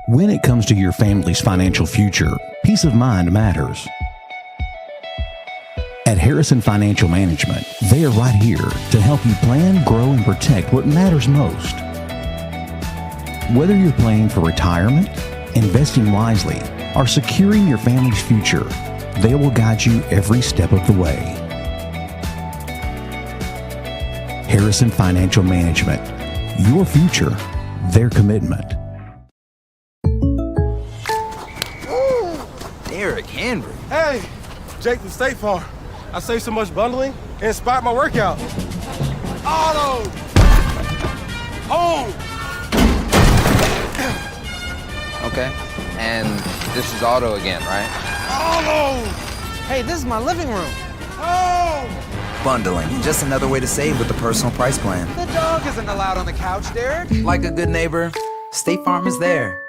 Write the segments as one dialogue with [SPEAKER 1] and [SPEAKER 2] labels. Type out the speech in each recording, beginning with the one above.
[SPEAKER 1] When it comes to your family's financial future, peace of mind matters. At Harrison Financial Management, they are right here to help you plan, grow, and protect what matters most. Whether you're planning for retirement, investing wisely, or securing your family's future, they will guide you every step of the way. Harrison Financial Management, your future, their commitment.
[SPEAKER 2] Derrick Henry.
[SPEAKER 3] Hey, Jake from State Farm. I saved so much bundling, it inspired my workout. Auto! Home!
[SPEAKER 2] Okay, and this is Auto again, right?
[SPEAKER 3] Auto!
[SPEAKER 4] Hey, this is my living room.
[SPEAKER 3] Home!
[SPEAKER 5] Bundling, just another way to save with the personal price plan.
[SPEAKER 4] The dog isn't allowed on the couch, Derek.
[SPEAKER 5] Like a good neighbor, State Farm is there.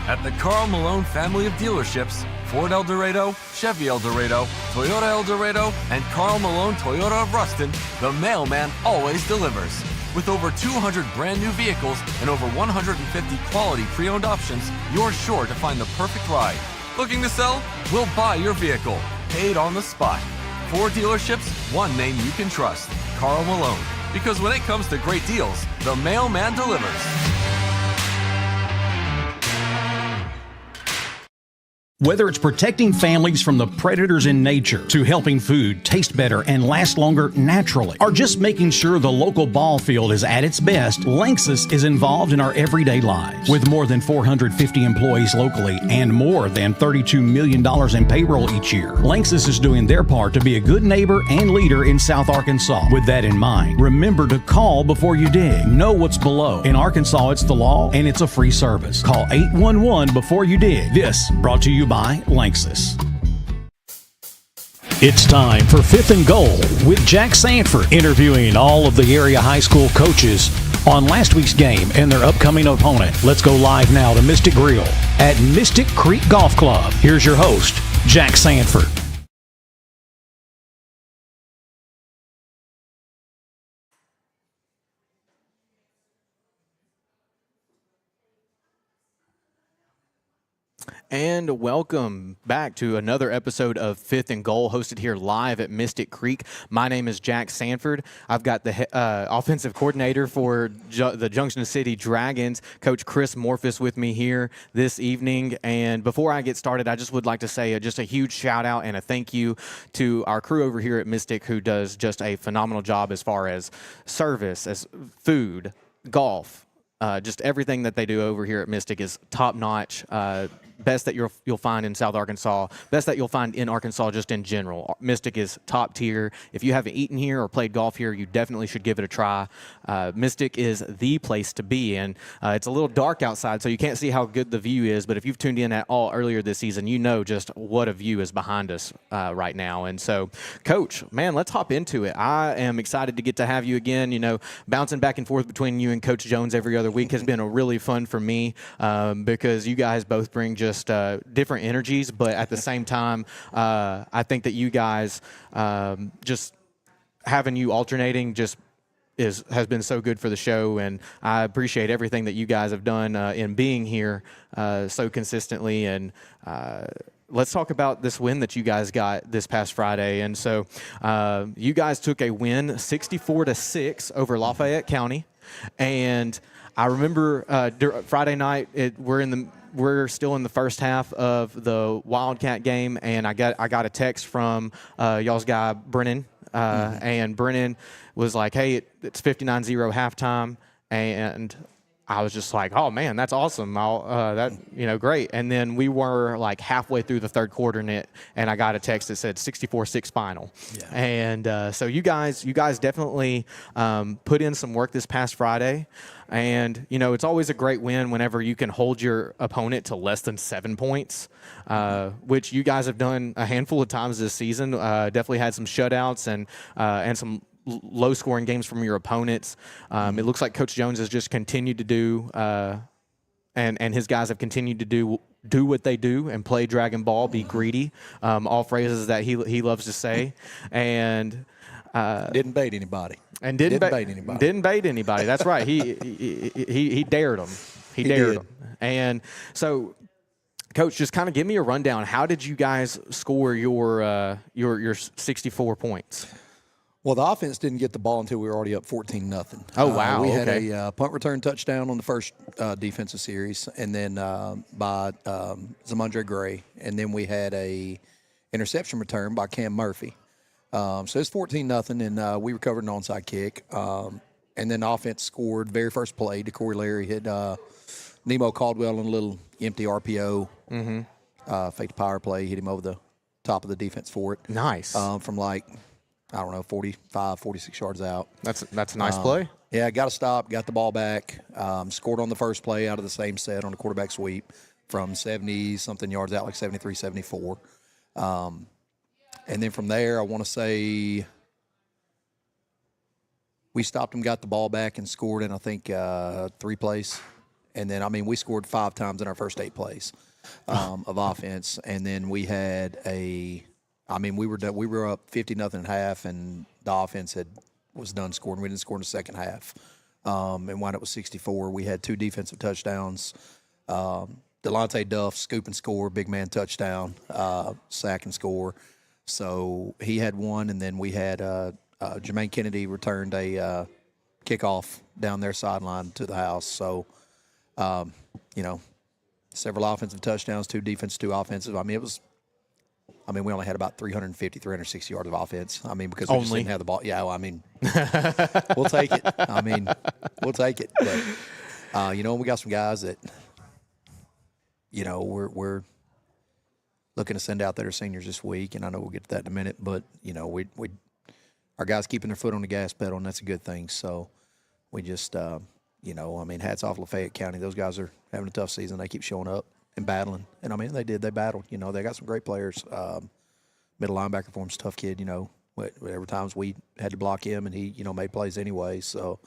[SPEAKER 6] At the Carl Malone family of dealerships, Ford El Dorado, Chevy El Dorado, Toyota El Dorado, and Carl Malone Toyota of Ruston, the mailman always delivers. With over 200 brand new vehicles and over 150 quality pre-owned options, you're sure to find the perfect ride. Looking to sell? We'll buy your vehicle, paid on the spot. 4 dealerships, one name you can trust, Carl Malone. Because when it comes to great deals, the mailman delivers.
[SPEAKER 1] Whether it's protecting families from the predators in nature, to helping food taste better and last longer naturally, or just making sure the local ball field is at its best, Lanxess is involved in our everyday lives. With more than 450 employees locally and more than $32 million in payroll each year, Lanxess is doing their part to be a good neighbor and leader in South Arkansas. With that in mind, remember to call before you dig. Know what's below. In Arkansas, it's the law and it's a free service. Call 811 before you dig. This brought to you by Lanxess. It's time for Fifth and Goal with Jax Sanford, interviewing all of the area high school coaches on last week's game and their upcoming opponent. Let's go live now to Mystic Grill at Mystic Creek Golf Club. Here's your host, Jax Sanford.
[SPEAKER 7] And welcome back to another episode of Fifth and Goal, hosted here live at Mystic Creek. My name is Jax Sanford. I've got the offensive coordinator for the Junction City Dragons, Coach Chris Morphus, with me here this evening. And before I get started, I just would like to say just a huge shout out and a thank you to our crew over here at Mystic, who does just a phenomenal job as far as service, as food, golf. Just everything that they do over here at Mystic is top notch. Best that you'll find in South Arkansas, best that you'll find in Arkansas just in general. Mystic is top tier. If you haven't eaten here or played golf here, you definitely should give it a try. Mystic is the place to be, and it's a little dark outside, so you can't see how good the view is, but if you've tuned in at all earlier this season, you know just what a view is behind us right now. And so, Coach, man, let's hop into it. I am excited to get to have you again. You know, bouncing back and forth between you and Coach Jones every other week has been a really fun for me because you guys both bring just different energies, but at the same time, I think that you guys just having you alternating just has been so good for the show, and I appreciate everything that you guys have done in being here so consistently. And let's talk about this win that you guys got this past Friday. And so you guys took a win 64-6 over Lafayette County, and I remember Friday night we're still in the first half of the Wildcat game, and I got a text from y'all's guy Brennan, and Brennan was like, "Hey, it's 59-0 halftime," and I was just like, "Oh man, that's awesome! Great." And then we were like halfway through the third quarter, and I got a text that said 64-6 final. Yeah. And so you guys definitely put in some work this past Friday. And, you know, it's always a great win whenever you can hold your opponent to less than 7 points, which you guys have done a handful of times this season. Definitely had some shutouts and some low-scoring games from your opponents. It looks like Coach Jones has just continued to do, and his guys have continued to do what they do and play Dragon Ball, be greedy, all phrases that he loves to say. And
[SPEAKER 8] didn't bait anybody.
[SPEAKER 7] And didn't bait anybody. Didn't bait anybody. That's right. He dared them. He dared
[SPEAKER 8] did.
[SPEAKER 7] them. And so, Coach, just kind of give me a rundown. How did you guys score your 64 points?
[SPEAKER 8] Well, the offense didn't get the ball until we were already up 14-0.
[SPEAKER 7] Oh, wow.
[SPEAKER 8] We had
[SPEAKER 7] okay.
[SPEAKER 8] a punt return touchdown on the first defensive series, and then by Zamondre Gray, and then we had a interception return by Cam Murphy. So it's 14-0, and we recovered an onside kick. And then the offense scored very first play. DeCorey Larry hit Nemo Caldwell on a little empty RPO. Faked power play, hit him over the top of the defense for it.
[SPEAKER 7] Nice.
[SPEAKER 8] From like, I don't know, 45, 46 yards out.
[SPEAKER 7] That's a nice play.
[SPEAKER 8] Yeah, got a stop, got the ball back, scored on the first play out of the same set on a quarterback sweep from 70-something yards out, like 73, 74. And then from there, I want to say we stopped them, got the ball back, and scored in, I think, 3 plays. And then, I mean, we scored 5 times in our first 8 plays of offense. And then we had we were up 50-0 at half, and the offense was done scoring. We didn't score in the second half, and wound up with 64. We had 2 defensive touchdowns. Delonte Duff, scoop and score, big man touchdown, sack and score. So he had 1, and then we had Jermaine Kennedy returned a kickoff down their sideline to the house. So, several offensive touchdowns, 2 defensive, 2 offensive. We only had about 350, 360 yards of offense. Because we just didn't have the ball. Yeah, we'll take it. We'll take it. But, we got some guys that, we're looking to send out that are seniors this week, and I know we'll get to that in a minute. But, our guys keeping their foot on the gas pedal, and that's a good thing. So we just, hats off Lafayette County. Those guys are having a tough season. They keep showing up and battling. And, they did. They battled. They got some great players. Middle linebacker for him's a tough kid, Whatever times we had to block him, and he, made plays anyway. So,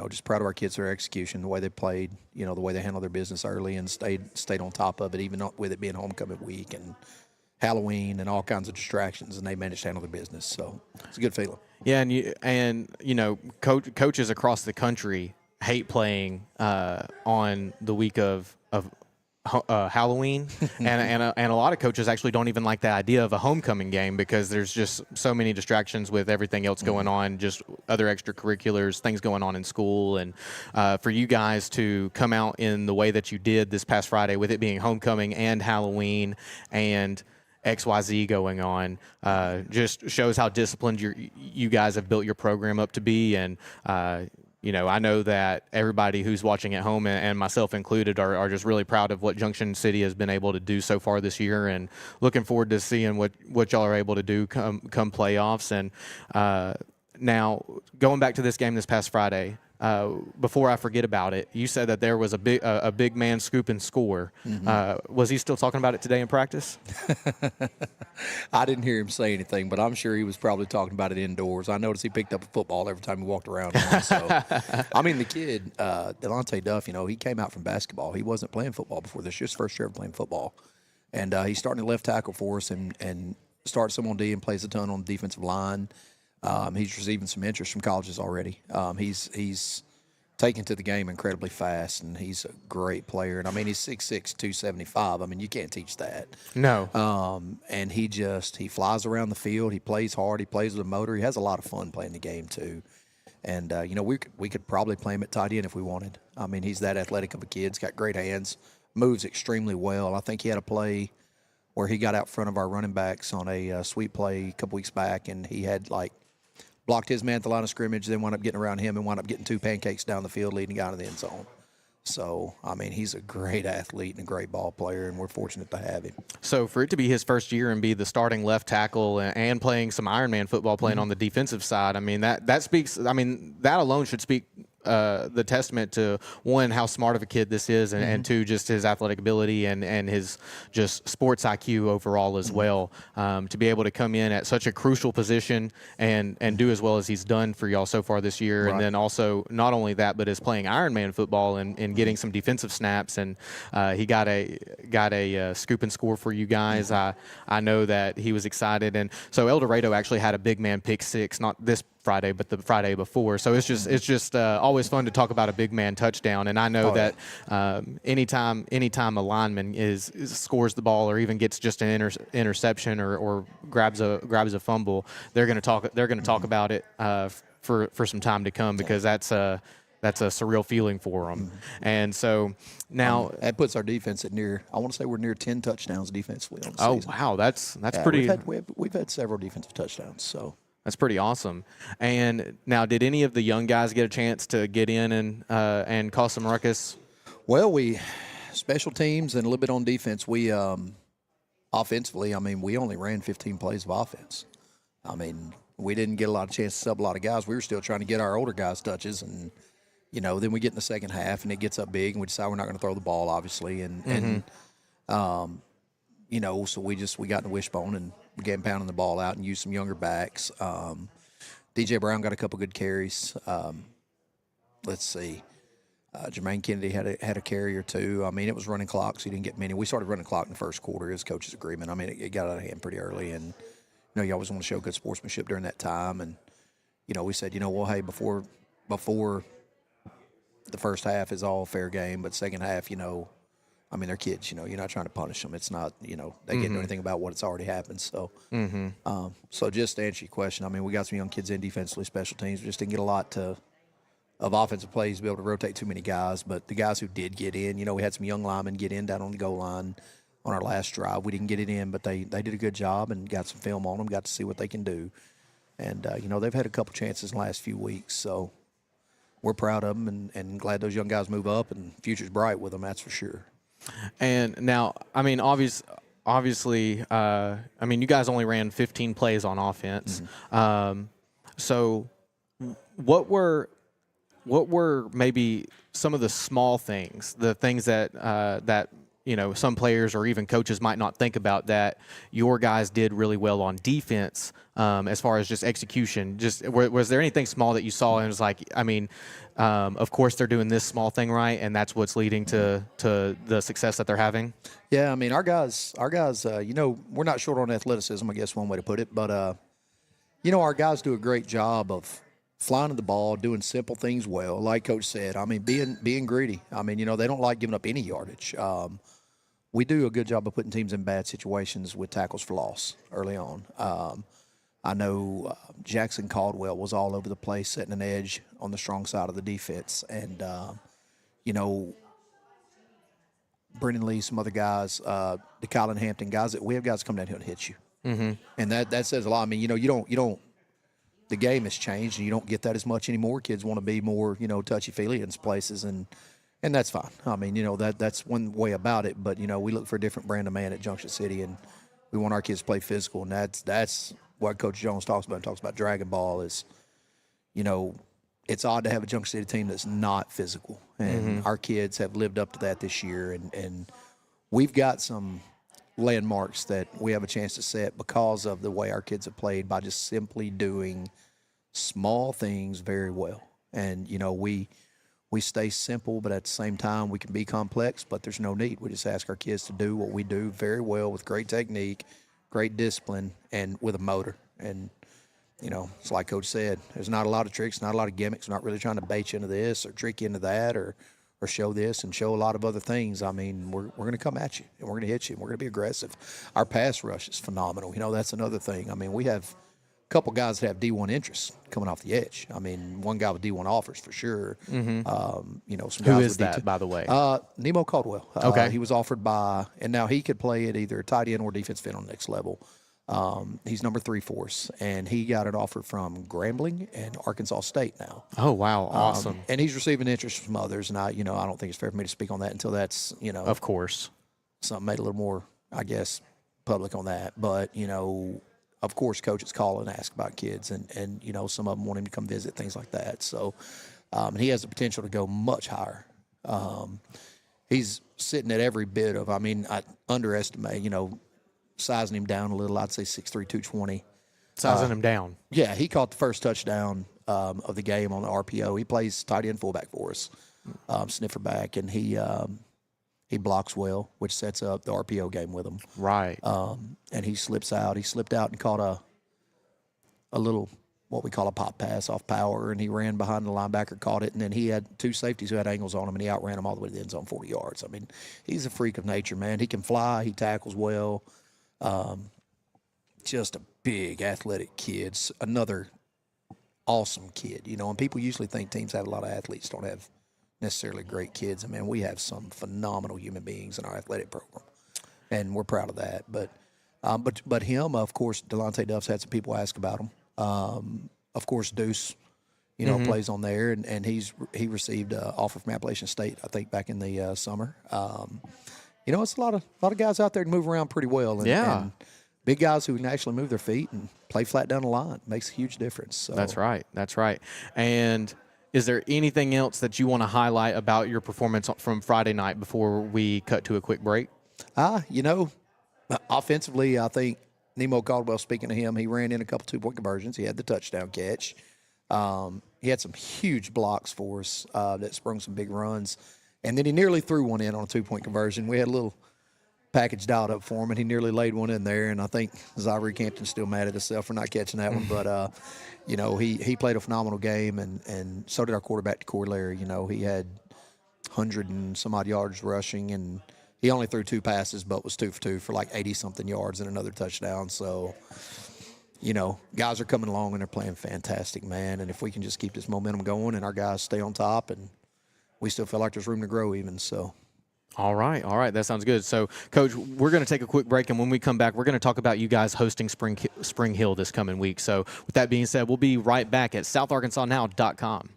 [SPEAKER 8] just proud of our kids for their execution, the way they played, the way they handled their business early and stayed on top of it, even with it being homecoming week and Halloween and all kinds of distractions, and they managed to handle their business. So it's a good feeling. Yeah,
[SPEAKER 7] coaches across the country hate playing on the week of Halloween, and a lot of coaches actually don't even like the idea of a homecoming game because there's just so many distractions with everything else going on, just other extracurriculars, things going on in school, and for you guys to come out in the way that you did this past Friday with it being homecoming and Halloween and XYZ going on, just shows how disciplined you guys have built your program up to be. And, I know that everybody who's watching at home, and myself included, are just really proud of what Junction City has been able to do so far this year, and looking forward to seeing what y'all are able to do come playoffs. And now, going back to this game this past Friday, before I forget about it, you said that there was a big man scoop and score. Was he still talking about it today in practice?
[SPEAKER 8] I didn't hear him say anything, but I'm sure he was probably talking about it indoors. I noticed he picked up a football every time he walked around. So, the kid, Delonte Duff, he came out from basketball. He wasn't playing football before this. Just first year of playing football. And he's starting to left tackle for us and starts some on D and plays a ton on the defensive line. He's receiving some interest from colleges already. He's taken to the game incredibly fast, and he's a great player. And, he's 6'6", 275. You can't teach that.
[SPEAKER 7] No.
[SPEAKER 8] And he flies around the field. He plays hard. He plays with a motor. He has a lot of fun playing the game too. And, we could probably play him at tight end if we wanted. He's that athletic of a kid. He's got great hands, moves extremely well. I think he had a play where he got out front of our running backs on a sweep play a couple weeks back, and he had, blocked his man at the line of scrimmage, then wound up getting around him and wound up getting 2 pancakes down the field, leading out of the end zone. So, he's a great athlete and a great ball player, and we're fortunate to have him.
[SPEAKER 7] So, for it to be his first year and be the starting left tackle and playing some Ironman football, playing on the defensive side, that speaks, that alone should speak the testament to, one, how smart of a kid this is, and two, just his athletic ability and his just sports IQ overall as well. To be able to come in at such a crucial position and do as well as he's done for y'all so far this year. Right. And then also, not only that, but is playing Ironman football and getting some defensive snaps. And he got a scoop and score for you guys. I know that he was excited. And so El Dorado actually had a big man pick six, not this Friday, but the Friday before. So it's just always fun to talk about a big man touchdown. And I know that anytime a lineman scores the ball or even gets just an interception or grabs a fumble, they're going to talk about it for some time to come, because that's a surreal feeling for them. And so now
[SPEAKER 8] that puts our defense at I want to say we're near 10 touchdowns defensively on the season.
[SPEAKER 7] Wow, that's pretty.
[SPEAKER 8] We've had several defensive touchdowns, so
[SPEAKER 7] that's pretty awesome. And now, did any of the young guys get a chance to get in and cause some ruckus?
[SPEAKER 8] Well, we special teams and a little bit on defense. We offensively, I mean, we only ran 15 plays of offense. I mean, we didn't get a lot of chances to sub a lot of guys. We were still trying to get our older guys touches, and then we get in the second half and it gets up big, and we decide we're not going to throw the ball, obviously, so we got in the wishbone and began pounding the ball out and used some younger backs. DJ Brown got a couple good carries. Let's see. Jermaine Kennedy had a carry or two. I mean, it was running clock, so he didn't get many. We started running clock in the first quarter. It was coach's agreement. I mean, it got out of hand pretty early, and you always want to show good sportsmanship during that time. And we said, well, hey, before the first half is all fair game, but second half, I mean, they're kids. You're not trying to punish them. It's not, they can't do anything about what's already happened. So, so just to answer your question, I mean, we got some young kids in defensively, special teams. We just didn't get a lot of offensive plays to be able to rotate too many guys. But the guys who did get in, we had some young linemen get in down on the goal line on our last drive. We didn't get it in, but they did a good job and got some film on them, got to see what they can do. And, they've had a couple chances in the last few weeks. So we're proud of them and glad those young guys move up, and the future's bright with them, that's for sure.
[SPEAKER 7] And now, I mean, obviously, I mean, you guys only ran 15 plays on offense. So what were maybe some of the small things, the things that some players or even coaches might not think about that your guys did really well on defense, as far as just execution? Just was there anything small that you saw and it was like, I mean, of course they're doing this small thing right, and that's what's leading to the success that they're having?
[SPEAKER 8] Yeah, I mean, our guys, we're not short on athleticism, I guess one way to put it, but our guys do a great job of flying the ball, doing simple things well. Like Coach said, I mean, being greedy. I mean, they don't like giving up any yardage. We do a good job of putting teams in bad situations with tackles for loss early on. I know Jackson Caldwell was all over the place, setting an edge on the strong side of the defense. And, Brendan Lee, some other guys, the Colin Hampton guys, we have guys come down here and hit you. And that says a lot. I mean, you don't the game has changed, and you don't get that as much anymore. Kids want to be more, touchy-feely in places, and that's fine. I mean, that's one way about it. But, we look for a different brand of man at Junction City, and we want our kids to play physical, and that's what Coach Jones talks about. He talks about Dragon Ball is, it's odd to have a Junction City team that's not physical, and our kids have lived up to that this year, and we've got some landmarks that we have a chance to set because of the way our kids have played by just simply doing small things very well. And, we stay simple, but at the same time we can be complex, but there's no need. We just ask our kids to do what we do very well with great technique, great discipline, and with a motor. And, it's like Coach said, there's not a lot of tricks, not a lot of gimmicks. We're not really trying to bait you into this or trick you into that or show this and show a lot of other things. I mean, we're going to come at you, and we're going to hit you, and we're going to be aggressive. Our pass rush is phenomenal. That's another thing. I mean, we have a couple guys that have D1 interests coming off the edge. I mean, one guy with D1 offers for sure. Some guys
[SPEAKER 7] Who is
[SPEAKER 8] with
[SPEAKER 7] that,
[SPEAKER 8] D2.
[SPEAKER 7] by the way?
[SPEAKER 8] Nemo Caldwell.
[SPEAKER 7] Okay.
[SPEAKER 8] He was offered by, and now he could play at either tight end or defensive end on the next level. He's number 3 for us, and he got an offer from Grambling and Arkansas State now.
[SPEAKER 7] Oh, wow. Awesome.
[SPEAKER 8] And he's receiving interest from others, and I don't think it's fair for me to speak on that until that's,
[SPEAKER 7] of course,
[SPEAKER 8] something made a little more, I guess, public on that. But, of course, coaches call and ask about kids, and some of them want him to come visit, things like that. So, and he has the potential to go much higher. He's sitting at every bit of, I underestimate, sizing him down a little. I'd say 6'3", 220.
[SPEAKER 7] Sizing him down.
[SPEAKER 8] Yeah, he caught the first touchdown of the game on the RPO. He plays tight end fullback for us, sniffer back, and he blocks well, which sets up the RPO game with him.
[SPEAKER 7] Right.
[SPEAKER 8] And he slips out. He slipped out and caught a little what we call a pop pass off power, and he ran behind the linebacker, caught it, and then he had 2 safeties who had angles on him, and he outran them all the way to the end zone 40 yards. I mean, he's a freak of nature, man. He can fly. He tackles well. Just a big athletic kid. Another awesome kid, you know, and people usually think teams have a lot of athletes, don't have necessarily great kids. I mean, we have some phenomenal human beings in our athletic program, and we're proud of that. But him, of course, Delonte Duff's had some people ask about him. Of course, Deuce, you know, plays on there, and he received an offer from Appalachian State, I think, back in the summer. You know, it's a lot of guys out there that move around pretty well. And big guys who can actually move their feet and play flat down the line makes a huge difference. So.
[SPEAKER 7] That's right. And is there anything else that you want to highlight about your performance from Friday night before we cut to a quick break?
[SPEAKER 8] You know, offensively, I think Nemo Caldwell, speaking to him, he ran in a couple 2-point conversions. He had the touchdown catch. He had some huge blocks for us that sprung some big runs. And then he nearly threw one in on a 2-point conversion. We had a little package dialed up for him, and he nearly laid one in there. And I think Zyrie Campton's still mad at himself for not catching that one. But, you know, he played a phenomenal game, and so did our quarterback, Corey Larry. You know, he had 100 and some odd yards rushing, and he only threw 2 passes, but was 2 for 2 for like 80-something yards and another touchdown. So, you know, guys are coming along, and they're playing fantastic, man. And if we can just keep this momentum going and our guys stay on top, and we still feel like there's room to grow even, so.
[SPEAKER 7] All right. That sounds good. So, Coach, we're going to take a quick break, and when we come back, we're going to talk about you guys hosting Spring Hill this coming week. So, with that being said, we'll be right back at southarkansasnow.com.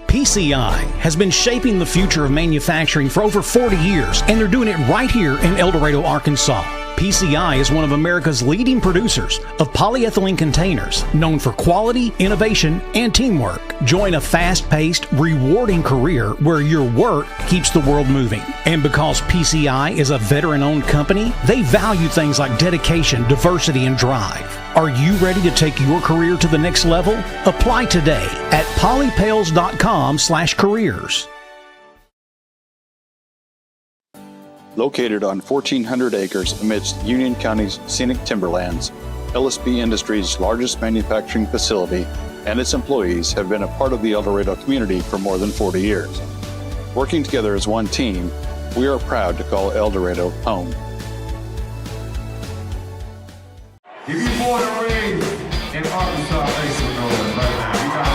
[SPEAKER 1] PCI has been shaping the future of manufacturing for over 40 years, and they're doing it right here in El Dorado, Arkansas. PCI is one of America's leading producers of polyethylene containers, known for quality, innovation, and teamwork. Join a fast-paced, rewarding career where your work keeps the world moving. And because PCI is a veteran-owned company, they value things like dedication, diversity, and drive. Are you ready to take your career to the next level? Apply today at polypails.com/careers.
[SPEAKER 9] Located on 1,400 acres amidst Union County's scenic timberlands, LSB Industries' largest manufacturing facility and its employees have been a part of the El Dorado community for more than 40 years. Working together as one team, we are proud to call El Dorado home.
[SPEAKER 3] If you born and raised in Arkansas, make some noise right now. You got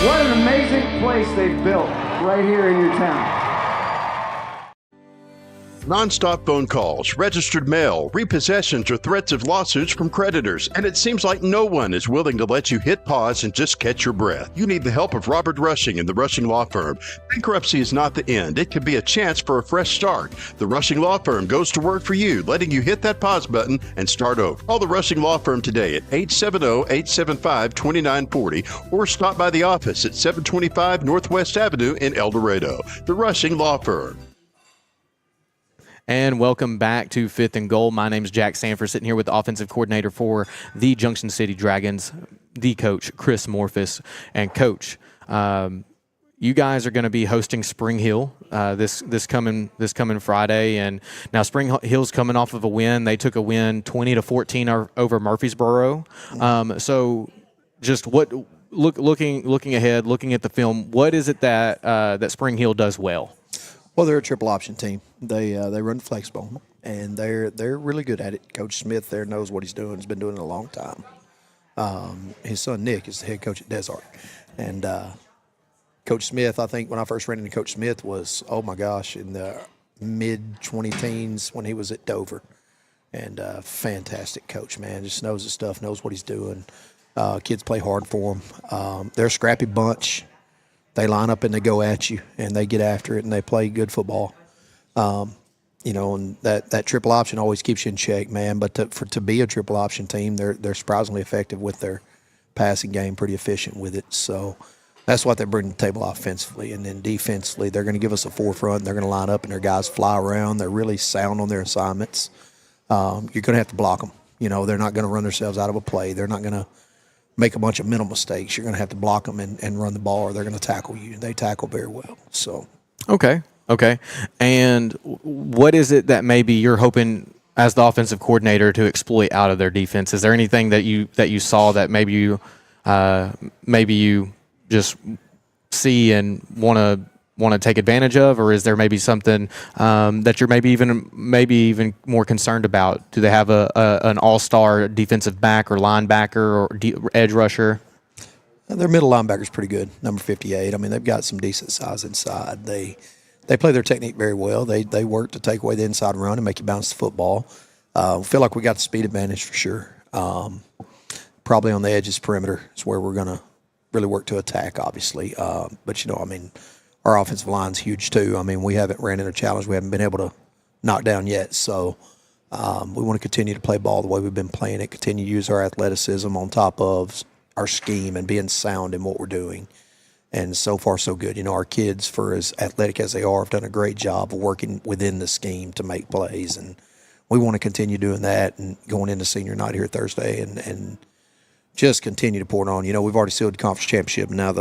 [SPEAKER 10] What an amazing place they've built right here in your town.
[SPEAKER 11] Non-stop phone calls, registered mail, repossessions, or threats of lawsuits from creditors, and it seems like no one is willing to let you hit pause and just catch your breath. You need the help of Robert Rushing and the Rushing Law Firm. Bankruptcy is not the end. It could be a chance for a fresh start. The Rushing Law Firm goes to work for you, letting you hit that pause button and start over. Call the Rushing Law Firm today at 870-875-2940 or stop by the office at 725 Northwest Avenue in El Dorado. The Rushing Law Firm.
[SPEAKER 7] And welcome back to Fifth and Goal. My name is Jax Sanford, sitting here with the offensive coordinator for the Junction City Dragons, the coach, Chris Morphus. And, Coach, you guys are going to be hosting Spring Hill this coming Friday. And now Spring Hill's coming off of a win. They took a win 20-14 over Murfreesboro. So just looking ahead, looking at the film, what is it that Spring Hill does well?
[SPEAKER 8] Well, they're a triple option team. They run flexible, and they're really good at it. Coach Smith there knows what he's doing. He's been doing it a long time. His son Nick is the head coach at Desart, and Coach Smith, I think when I first ran into Coach Smith was, oh my gosh, in the mid-20 teens when he was at Dover, and fantastic coach, man. Just knows his stuff, knows what he's doing. Kids play hard for him. They're a scrappy bunch. They line up and they go at you, and they get after it, and they play good football. You know, and that triple option always keeps you in check, man. But to be a triple option team, they're surprisingly effective with their passing game, pretty efficient with it. So that's what they bring to the table offensively. And then defensively, they're going to give us a forefront. They're going to line up, and their guys fly around. They're really sound on their assignments. You're going to have to block them. They're not going to run themselves out of a play. They're not going to make a bunch of mental mistakes. You're going to have to block them and run the ball, or they're going to tackle you. They tackle very well. So
[SPEAKER 7] Okay. And what is it that maybe you're hoping as the offensive coordinator to exploit out of their defense? Is there anything that you saw that maybe you just see and want to take advantage of, or is there maybe something that you're maybe even more concerned about? Do they have an all-star defensive back or linebacker or edge rusher?
[SPEAKER 8] Their middle linebacker's pretty good, number 58. I mean, they've got some decent size inside. They play their technique very well. They work to take away the inside run and make you bounce the football. Feel like we got the speed advantage for sure. Probably on the edges, perimeter is where we're going to really work to attack, obviously. But, our offensive line's huge too. I mean, we haven't ran into a challenge we haven't been able to knock down yet. So we want to continue to play ball the way we've been playing it, continue to use our athleticism on top of our scheme and being sound in what we're doing. And so far, so good. Our kids, for as athletic as they are, have done a great job of working within the scheme to make plays. And we want to continue doing that and going into senior night here Thursday and just continue to pour it on. We've already sealed the conference championship, and now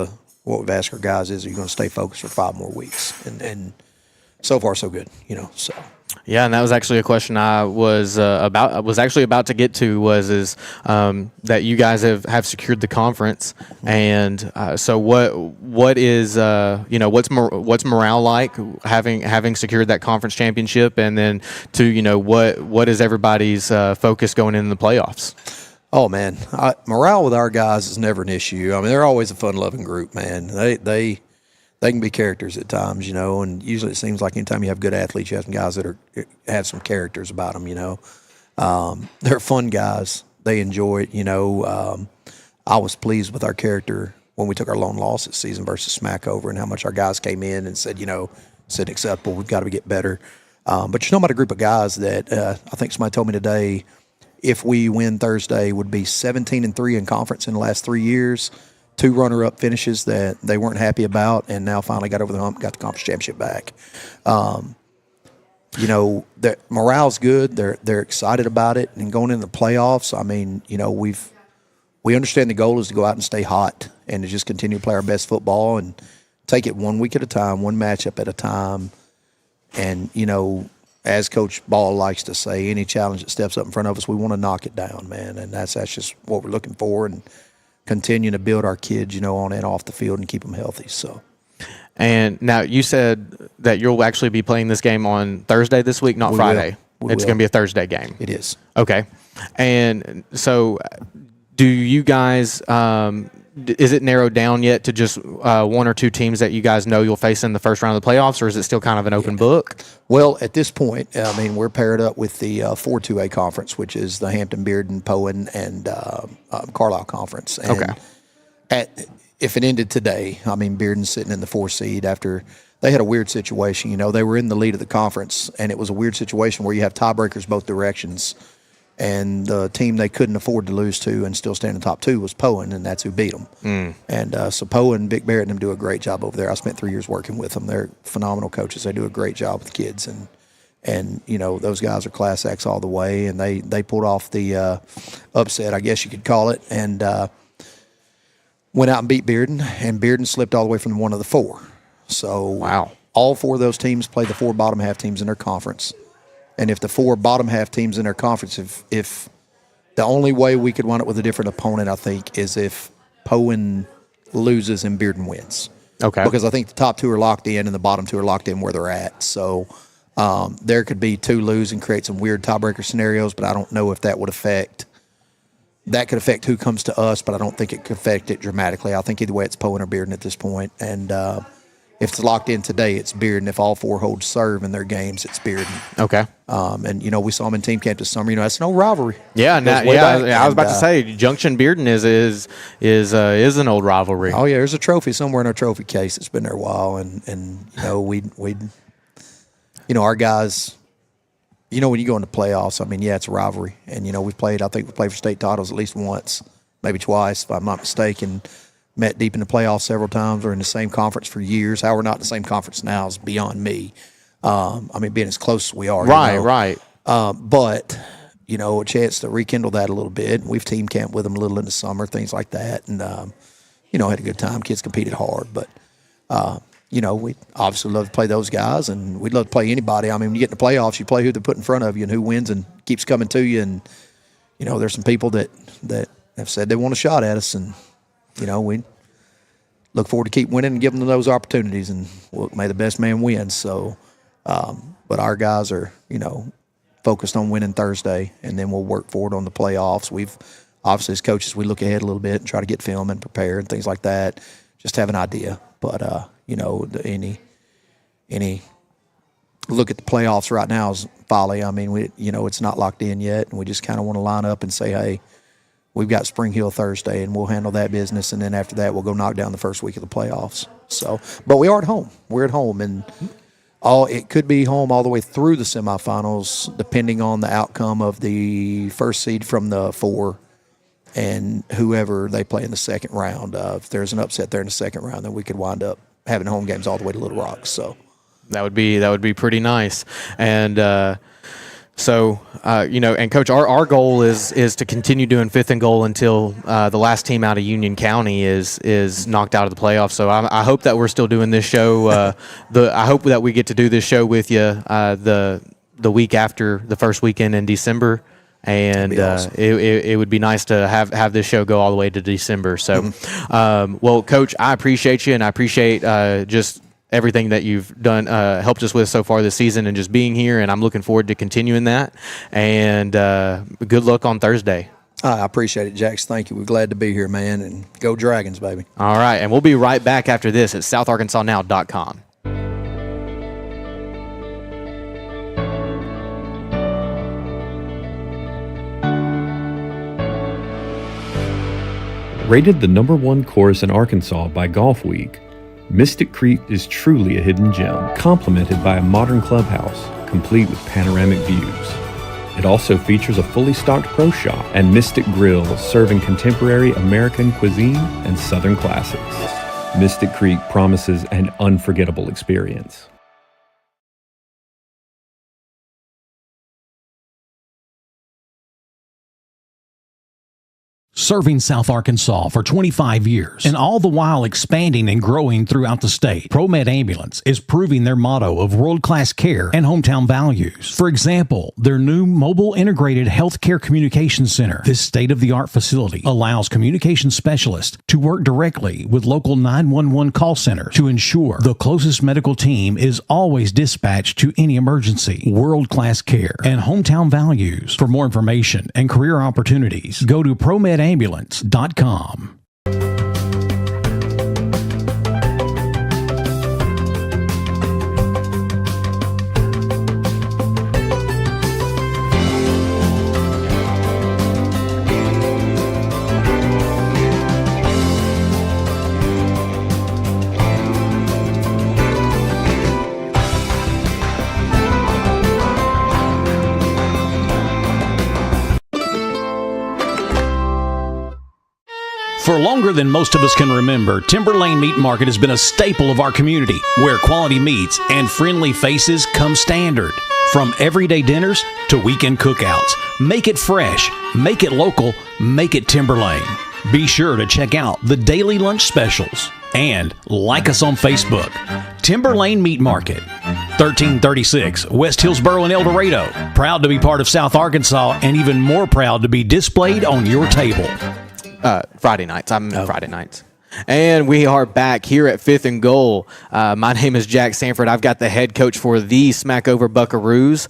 [SPEAKER 8] what we've asked our guys is, are you going to stay focused for 5 more weeks? And so far, so good, so.
[SPEAKER 7] Yeah, and that was actually a question I was about to get to is that you guys have secured the conference, and so what is what's morale like having secured that conference championship, and then what is everybody's focus going into the playoffs?
[SPEAKER 8] Oh man, morale with our guys is never an issue. I mean, they're always a fun-loving group, man. They can be characters at times, and usually it seems like anytime you have good athletes, you have some guys that have some characters about them, They're fun guys. They enjoy it, I was pleased with our character when we took our lone loss this season versus Smackover, and how much our guys came in and said, said acceptable, we've got to get better. But about a group of guys that I think somebody told me today, if we win Thursday, would be 17-3 in conference in the last 3 years. 2 runner-up finishes that they weren't happy about, and now finally got over the hump, got the conference championship back. Their morale's good. They're excited about it, and going into the playoffs. I mean, we understand the goal is to go out and stay hot and to just continue to play our best football and take it 1 week at a time, one matchup at a time, and as Coach Ball likes to say, any challenge that steps up in front of us, we want to knock it down, man, and that's just what we're looking for, and continue to build our kids, on and off the field and keep them healthy. So,
[SPEAKER 7] and now you said that you'll actually be playing this game on Thursday this week, not Friday. It's going to be a Thursday game.
[SPEAKER 8] It is.
[SPEAKER 7] Okay, and so do you guys? Is it narrowed down yet to just 1 or 2 teams that you guys know you'll face in the first round of the playoffs, or is it still kind of an open book?
[SPEAKER 8] Well, at this point, we're paired up with the 4-2A conference, which is the Hampton, Bearden, Poen, and Carlisle conference. And if it ended today, Bearden's sitting in the 4 seed after they had a weird situation. They were in the lead of the conference, and it was a weird situation where you have tiebreakers both directions. And the team they couldn't afford to lose to and still stand in the top 2 was Poen, and that's who beat them. And so Poen, Vic Barrett, and them do a great job over there. I spent 3 years working with them. They're phenomenal coaches. They do a great job with kids, and those guys are class acts all the way. And they pulled off the upset, I guess you could call it, and went out and beat Bearden, and Bearden slipped all the way from 1 to the 4. So
[SPEAKER 7] wow,
[SPEAKER 8] all 4 of those teams played the 4 bottom half teams in their conference. And if the 4 bottom half teams in their conference, if the only way we could wind up with a different opponent, I think, is if Poen loses and Bearden wins.
[SPEAKER 7] Okay.
[SPEAKER 8] Because I think the top 2 are locked in and the bottom 2 are locked in where they're at. So there could be 2 lose and create some weird tiebreaker scenarios, but I don't know if that would affect. That could affect who comes to us, but I don't think it could affect it dramatically. I think either way it's Poen or Bearden at this point. And if it's locked in today, it's Bearden. If all 4 hold serve in their games, it's Bearden.
[SPEAKER 7] Okay.
[SPEAKER 8] And we saw them in team camp this summer. That's an old rivalry.
[SPEAKER 7] Yeah, I was about to say Junction Bearden is an old rivalry.
[SPEAKER 8] Oh yeah, there's a trophy somewhere in our trophy case. It's been there a while, and our guys. When you go into playoffs, it's a rivalry, and I think we played for state titles at least once maybe twice, if I'm not mistaken. Met deep in the playoffs several times. We're in the same conference for years. How we're not in the same conference now is beyond me. Being as close as we are.
[SPEAKER 7] Right.
[SPEAKER 8] But, a chance to rekindle that a little bit. We've team camped with them a little in the summer, things like that. And, had a good time. Kids competed hard. But, we obviously love to play those guys, and we'd love to play anybody. When you get in the playoffs, you play who they put in front of you and who wins and keeps coming to you. And, there's some people that have said they want a shot at us, and, we look forward to keep winning and giving them those opportunities, and may the best man win. So, but our guys are, focused on winning Thursday, and then we'll work forward on the playoffs. We've obviously, as coaches, we look ahead a little bit and try to get film and prepare and things like that. Just have an idea. But any look at the playoffs right now is folly. It's not locked in yet, and we just kind of want to line up and say, hey, we've got Spring Hill Thursday, and we'll handle that business, and then after that, we'll go knock down the first week of the playoffs. So, but we are at home. We're at home, and it could be home all the way through the semifinals, depending on the outcome of the first seed from the 4 and whoever they play in the second round. If there's an upset there in the second round, then we could wind up having home games all the way to Little Rock. So
[SPEAKER 7] that would be pretty nice. And and Coach, our goal is to continue doing 5th and Goal until the last team out of Union County is knocked out of the playoffs. So I hope that we're still doing this show. I hope that we get to do this show with you the week after the first weekend in December. And awesome. It would be nice to have this show go all the way to December. So, well, Coach, I appreciate you, and I appreciate just everything that you've done, helped us with so far this season, and just being here. And I'm looking forward to continuing that. And good luck on Thursday.
[SPEAKER 8] I appreciate it, Jax. Thank you. We're glad to be here, man. And go Dragons, baby.
[SPEAKER 7] All right. And we'll be right back after this at southarkansasnow.com.
[SPEAKER 12] Rated the #1 course in Arkansas by Golf Week, Mystic Creek is truly a hidden gem, complemented by a modern clubhouse, complete with panoramic views. It also features a fully stocked pro shop and Mystic Grill, serving contemporary American cuisine and Southern classics. Mystic Creek promises an unforgettable experience.
[SPEAKER 1] Serving South Arkansas for 25 years, and all the while expanding and growing throughout the state. ProMed Ambulance is proving their motto of world-class care and hometown values. For example, their new mobile integrated healthcare communication center. This state-of-the-art facility allows communication specialists to work directly with local 911 call centers to ensure the closest medical team is always dispatched to any emergency. World-class care and hometown values. For more information and career opportunities, go to ProMedAmbulance.com. For longer than most of us can remember, Timber Lane Meat Market has been a staple of our community, where quality meats and friendly faces come standard. From everyday dinners to weekend cookouts, make it fresh, make it local, make it Timber Lane. Be sure to check out the daily lunch specials and like us on Facebook. Timber Lane Meat Market, 1336 West Hillsboro in El Dorado. Proud to be part of South Arkansas, and even more proud to be displayed on your table.
[SPEAKER 7] Friday nights. Friday nights. And we are back here at 5th and Goal. My name is Jax Sanford. I've got the head coach for the Smackover Buckaroos,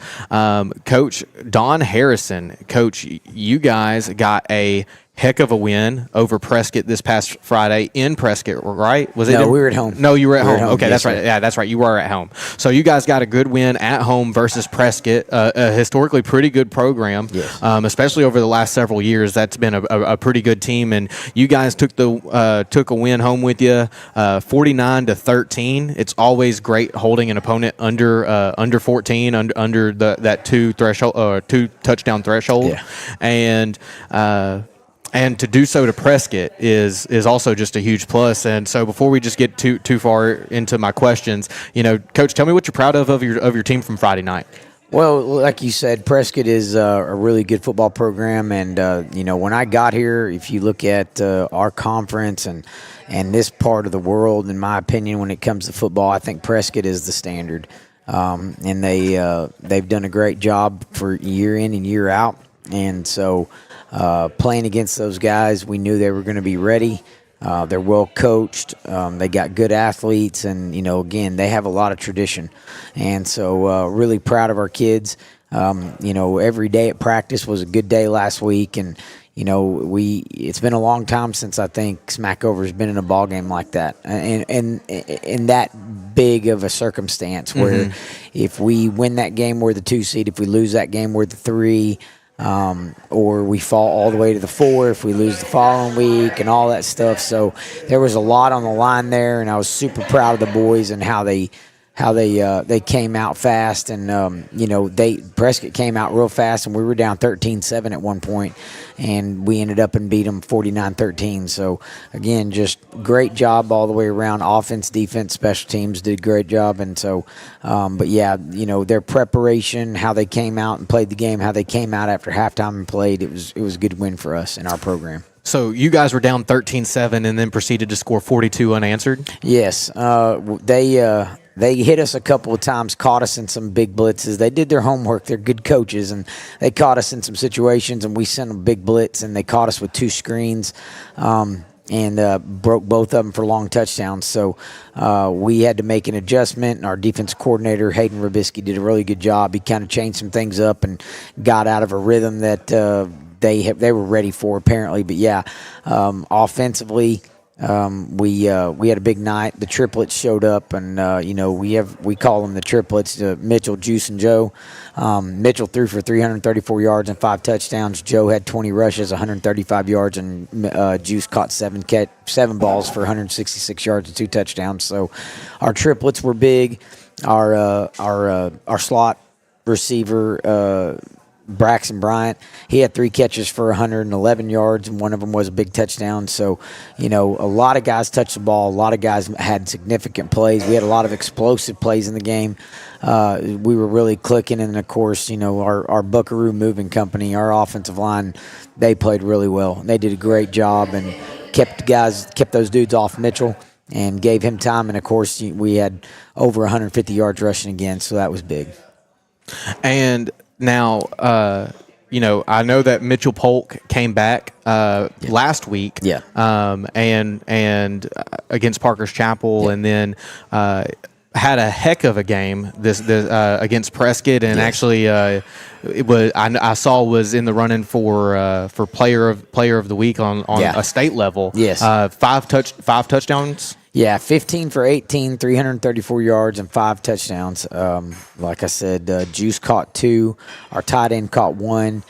[SPEAKER 7] Coach Don Harrison. Coach, you guys got a heck of a win over Prescott this past Friday in Prescott, right?
[SPEAKER 5] We were at home.
[SPEAKER 7] No, you were at home. Okay,
[SPEAKER 5] yes,
[SPEAKER 7] that's right. Yeah, that's right. You were at home. So you guys got a good win at home versus Prescott, a historically pretty good program,
[SPEAKER 5] yes.
[SPEAKER 7] Especially over the last several years. That's been a pretty good team, and you guys took a win home with you, 49-13. It's always great holding an opponent under 14, under that two touchdown threshold,
[SPEAKER 5] yeah.
[SPEAKER 7] and. And to do so to Prescott is also just a huge plus. And so before we just get too far into my questions, Coach, tell me what you're proud of your team from Friday night.
[SPEAKER 13] Well, like you said, Prescott is a really good football program, and when I got here, if you look at our conference and this part of the world, in my opinion, when it comes to football, I think Prescott is the standard, and they've done a great job for year in and year out, and so playing against those guys, we knew they were going to be ready. They're well coached. They got good athletes, and again, they have a lot of tradition, and so really proud of our kids. Every day at practice was a good day last week, and it's been a long time since I think Smackover's been in a ball game like that, and in that big of a circumstance where if we win that game, we're the 2 seed. If we lose that game, we're the 3. Or we fall all the way to the 4 if we lose the following week and all that stuff. So there was a lot on the line there, and I was super proud of the boys and how they came out fast. And, Prescott came out real fast, and we were down 13-7 at one point, and we ended up and beat them 49-13. So, again, just great job all the way around. Offense, defense, special teams did a great job. And so, their preparation, how they came out and played the game, how they came out after halftime and played, it was a good win for us in our program.
[SPEAKER 7] So you guys were down 13-7 and then proceeded to score 42 unanswered?
[SPEAKER 13] Yes. They hit us a couple of times, caught us in some big blitzes. They did their homework. They're good coaches, and they caught us in some situations, and we sent them a big blitz, and they caught us with 2 screens and broke both of them for long touchdowns. So we had to make an adjustment, and our defense coordinator, Hayden Rabisky, did a really good job. He kind of changed some things up and got out of a rhythm that they were ready for, apparently. But, offensively, we had a big night. The triplets showed up, and we call them the triplets: Mitchell, Juice, and Joe. Mitchell threw for 334 yards and 5 touchdowns. Joe had 20 rushes, 135 yards, and Juice caught 7 balls for 166 yards and 2 touchdowns. So our triplets were big. Our slot receiver, Braxton Bryant, he had 3 catches for 111 yards, and one of them was a big touchdown. So, a lot of guys touched the ball. A lot of guys had significant plays. We had a lot of explosive plays in the game. We were really clicking, and, of course, our Buckaroo Moving Company, our offensive line, they played really well. They did a great job and kept those dudes off Mitchell and gave him time. And, of course, we had over 150 yards rushing again, so that was big.
[SPEAKER 7] And now, I know that Mitchell Polk came back last week, and against Parker's Chapel, and then had a heck of a game this against Prescott, and actually it was I saw was in the running for player of the week on a state level.
[SPEAKER 13] Yes,
[SPEAKER 7] 5 touchdowns.
[SPEAKER 13] Yeah, 15 for 18, 334 yards, and 5 touchdowns. Like I said, Juice caught 2. Our tight end caught 1.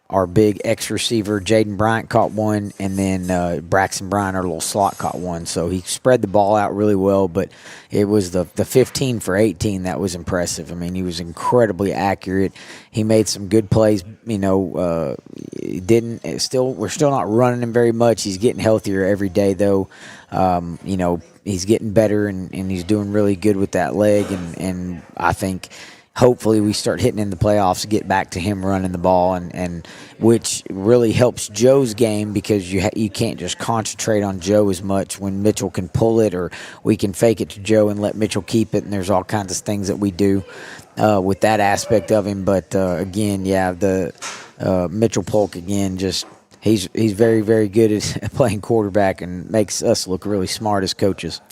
[SPEAKER 13] Our big X receiver, Jaden Bryant, caught 1. And then Braxton Bryant, our little slot, caught 1. So he spread the ball out really well. But it was the 15 for 18 that was impressive. I mean, he was incredibly accurate. He made some good plays. We're still not running him very much. He's getting healthier every day, though. He's getting better, and he's doing really good with that leg. And I think hopefully we start hitting in the playoffs, get back to him running the ball, and which really helps Joe's game, because you can't just concentrate on Joe as much when Mitchell can pull it, or we can fake it to Joe and let Mitchell keep it, and there's all kinds of things that we do with that aspect of him. But again, the Mitchell Polk, again, just he's very, very good at playing quarterback and makes us look really smart as coaches.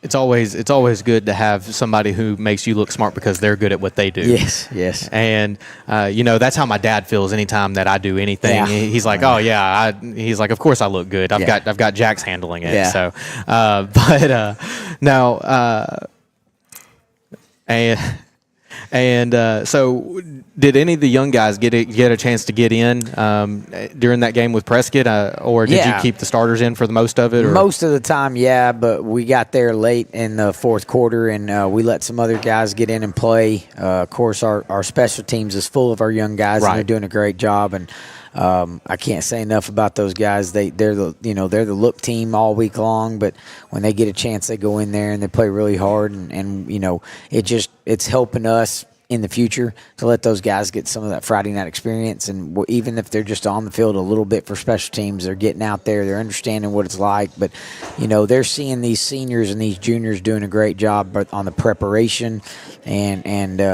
[SPEAKER 7] It's always good to have somebody who makes you look smart because they're good at what they do.
[SPEAKER 13] Yes.
[SPEAKER 7] And that's how my dad feels anytime that I do anything.
[SPEAKER 13] Yeah.
[SPEAKER 7] He's like, oh yeah, he's like, of course I look good. I've got Jax handling it.
[SPEAKER 13] Yeah.
[SPEAKER 7] So, so did any of the young guys get a chance to get in during that game with Prescott, or did you keep the starters in for the most of it? Or?
[SPEAKER 13] Most of the time, yeah, but we got there late in the fourth quarter, and we let some other guys get in and play. Of course, our special teams is full of our young guys, and they're doing a great job. And I can't say enough about those guys. They're the look team all week long, but when they get a chance, they go in there and they play really hard, and it's helping us in the future to let those guys get some of that Friday night experience. And even if they're just on the field a little bit for special teams, they're getting out there, they're understanding what it's like. But, they're seeing these seniors and these juniors doing a great job on the preparation and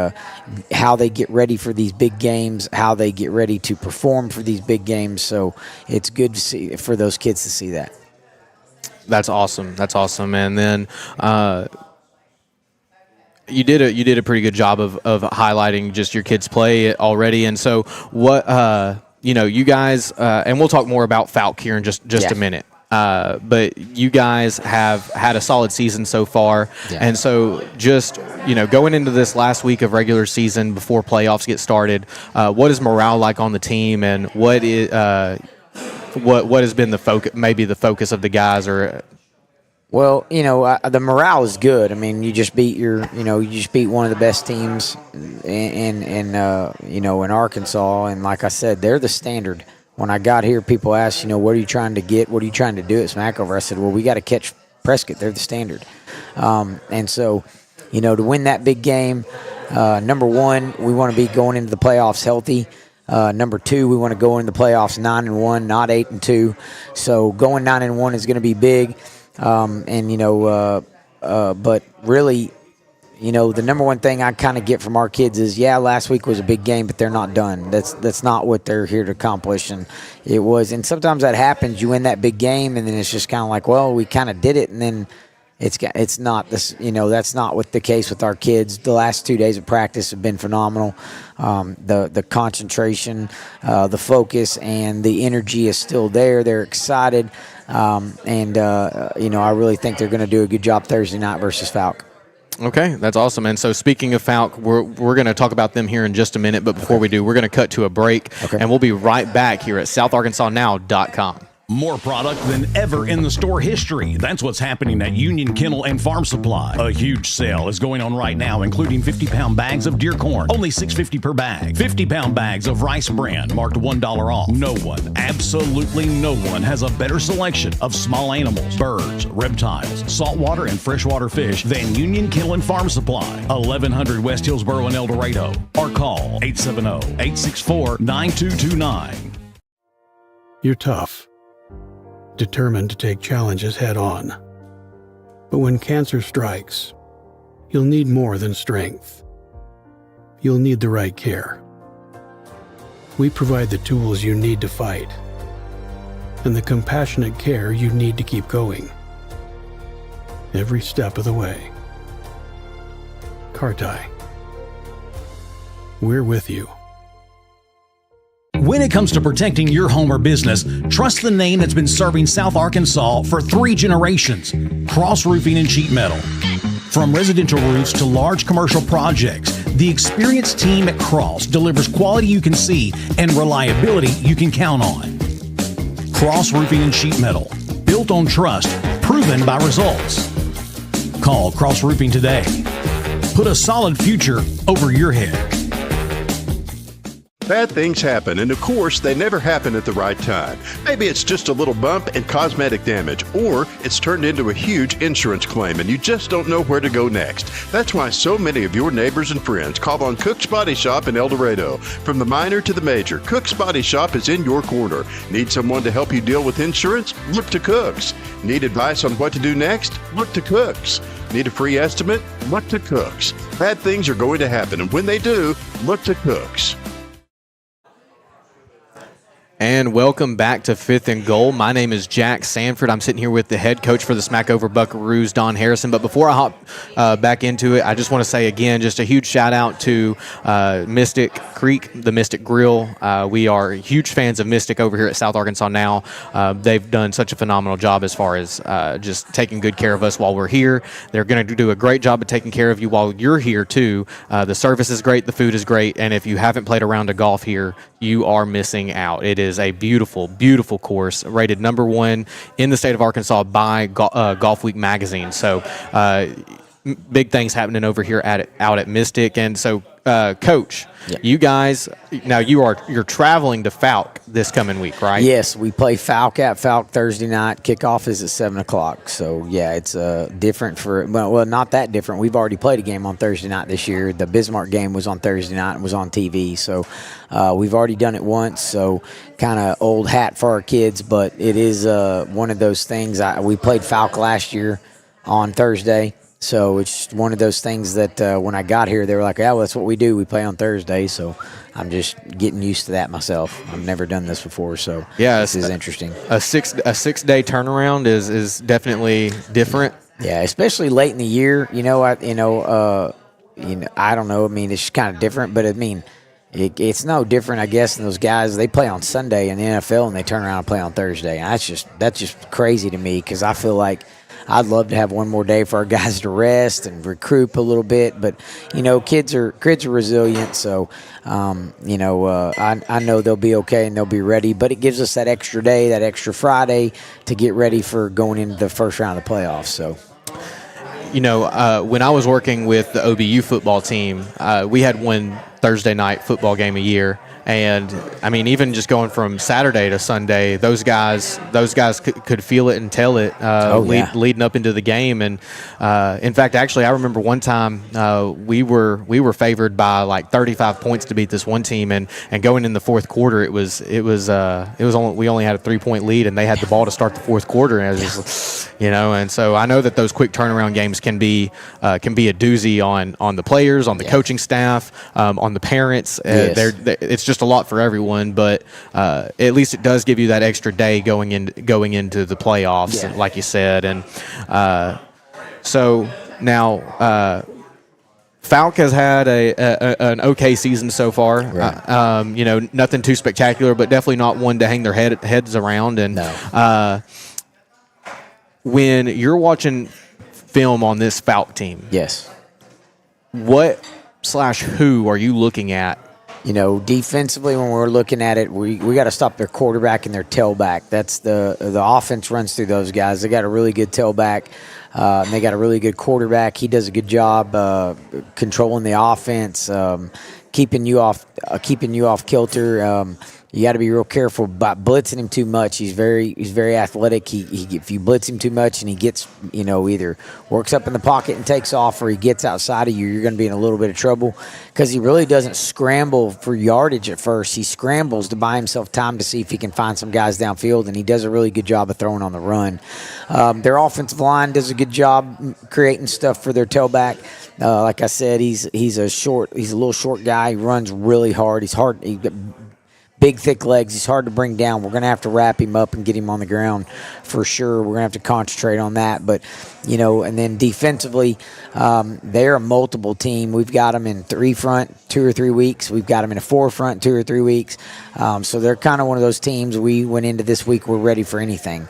[SPEAKER 13] how they get ready for these big games, how they get ready to perform for these big games. So it's good to see for those kids to see that.
[SPEAKER 7] That's awesome. And then you did a pretty good job of highlighting just your kids' play already. And so what you guys and we'll talk more about Falk here in just a minute. But you guys have had a solid season so far. Yeah. And so just, going into this last week of regular season before playoffs get started, what is morale like on the team, and what has been the focus of the guys? Or
[SPEAKER 13] Well, the morale is good. I mean, you just beat one of the best teams in Arkansas, and like I said, they're the standard. When I got here, people asked, what are you trying to get? What are you trying to do at Smackover? I said, well, we got to catch Prescott. They're the standard. And so, to win that big game, number one, we want to be going into the playoffs healthy. Number two, we want to go into the playoffs 9-1, not 8-2. So going 9-1 is going to be big. But really, the number one thing I kind of get from our kids is, last week was a big game, but they're not done. That's not what they're here to accomplish. And it was, and sometimes that happens. You win that big game, and then it's just kind of like, well, we kind of did it, and then it's not this. That's not what the case with our kids. The last 2 days of practice have been phenomenal. The concentration, the focus, and the energy is still there. They're excited. I really think they're going to do a good job Thursday night versus Falk.
[SPEAKER 7] Okay, that's awesome. And so speaking of Falk, we're going to talk about them here in just a minute. But before we do, we're going to cut to a break, and we'll be right back here at SouthArkansasNow.com.
[SPEAKER 1] More product than ever in the store history. That's what's happening at Union Kennel and Farm Supply. A huge sale is going on right now, including 50-pound bags of deer corn, only $6.50 per bag. 50-pound bags of rice bran, marked $1 off. No one, absolutely no one, has a better selection of small animals, birds, reptiles, saltwater and freshwater fish than Union Kennel and Farm Supply. 1100 West Hillsboro in El Dorado. Or call 870-864-9229.
[SPEAKER 14] You're tough, determined to take challenges head on. But when cancer strikes, you'll need more than strength. You'll need the right care. We provide the tools you need to fight and the compassionate care you need to keep going every step of the way. Kartai. We're with you.
[SPEAKER 1] When it comes to protecting your home or business, trust the name that's been serving South Arkansas for 3 generations, Cross Roofing and Sheet Metal. From residential roofs to large commercial projects, the experienced team at Cross delivers quality you can see and reliability you can count on. Cross Roofing and Sheet Metal, built on trust, proven by results. Call Cross Roofing today. Put a solid future over your head.
[SPEAKER 11] Bad things happen, and of course, they never happen at the right time. Maybe it's just a little bump and cosmetic damage, or it's turned into a huge insurance claim, and you just don't know where to go next. That's why so many of your neighbors and friends call on Cook's Body Shop in El Dorado. From the minor to the major, Cook's Body Shop is in your corner. Need someone to help you deal with insurance? Look to Cook's. Need advice on what to do next? Look to Cook's. Need a free estimate? Look to Cook's. Bad things are going to happen, and when they do, look to Cook's.
[SPEAKER 7] And welcome back to Fifth and Goal. My name is Jax Sanford. I'm sitting here with the head coach for the Smackover Buckaroos, Don Harrison. But before I hop back into it, I just want to say again, just a huge shout out to Mystic Creek, the Mystic Grill. We are huge fans of Mystic over here at South Arkansas Now. They've done such a phenomenal job as far as just taking good care of us while we're here. They're going to do a great job of taking care of you while you're here too. The service is great, the food is great, and if you haven't played a round of golf here, you are missing out. It is a beautiful, beautiful course, rated number 1 in the state of Arkansas by Golf Week magazine. So big things happening over here out at Mystic. And so Coach, you guys, now you're traveling to Falk this coming week, right?
[SPEAKER 13] Yes, we play Falk at Falk Thursday night. Kickoff is at 7:00. So yeah, it's different well, not that different. We've already played a game on Thursday night this year. The Bismarck game was on Thursday night and was on TV. So we've already done it once. So kind of old hat for our kids, but it is one of those things. We played Falk last year on Thursday. So it's one of those things that when I got here, they were like, yeah, well, that's what we do. We play on Thursday. So I'm just getting used to that myself. I've never done this before, so this is interesting.
[SPEAKER 7] A 6 day turnaround is definitely different.
[SPEAKER 13] Yeah, especially late in the year. I don't know. I mean, it's kind of different, but I mean, it's no different, I guess, than those guys. They play on Sunday in the NFL and they turn around and play on Thursday. And that's just crazy to me because I feel like I'd love to have one more day for our guys to rest and recruit a little bit, but kids are resilient, so I know they'll be okay and they'll be ready. But it gives us that extra day, that extra Friday, to get ready for going into the first round of the playoffs. So,
[SPEAKER 7] when I was working with the OBU football team, we had one Thursday night football game a year. And I mean, even just going from Saturday to Sunday, those guys could feel it and tell it leading up into the game. And in fact, actually, I remember one time we were favored by like 35 points to beat this one team, and going in the fourth quarter, we only had a 3-point lead, and they had the ball to start the fourth quarter, and it was just, and so I know that those quick turnaround games can be a doozy on the players, on the coaching staff, on the parents. It's just a lot for everyone, but at least it does give you that extra day going into the playoffs, like you said. And so now Falk has had an okay season so far. Right. Nothing too spectacular, but definitely not one to hang their heads around. And when you're watching film on this Falk team,
[SPEAKER 13] yes,
[SPEAKER 7] who are you looking at?
[SPEAKER 13] Defensively, when we're looking at it, we got to stop their quarterback and their tailback. That's the offense runs through those guys. They got a really good tailback. And they got a really good quarterback. He does a good job controlling the offense, keeping you off kilter. You got to be real careful about blitzing him too much. He's very athletic. If you blitz him too much and he gets, either works up in the pocket and takes off, or he gets outside of you, you're going to be in a little bit of trouble, because he really doesn't scramble for yardage at first. He scrambles to buy himself time to see if he can find some guys downfield, and he does a really good job of throwing on the run. Their offensive line does a good job creating stuff for their tailback. Like I said, he's a little short guy. He runs really hard. He's hard. Big, thick legs. He's hard to bring down. We're going to have to wrap him up and get him on the ground for sure. We're going to have to concentrate on that. But, and then defensively, they're a multiple team. We've got them in 3 front 2 or 3 weeks. We've got them in a 4 front 2 or 3 weeks. So they're kind of one of those teams. We went into this week, we're ready for anything.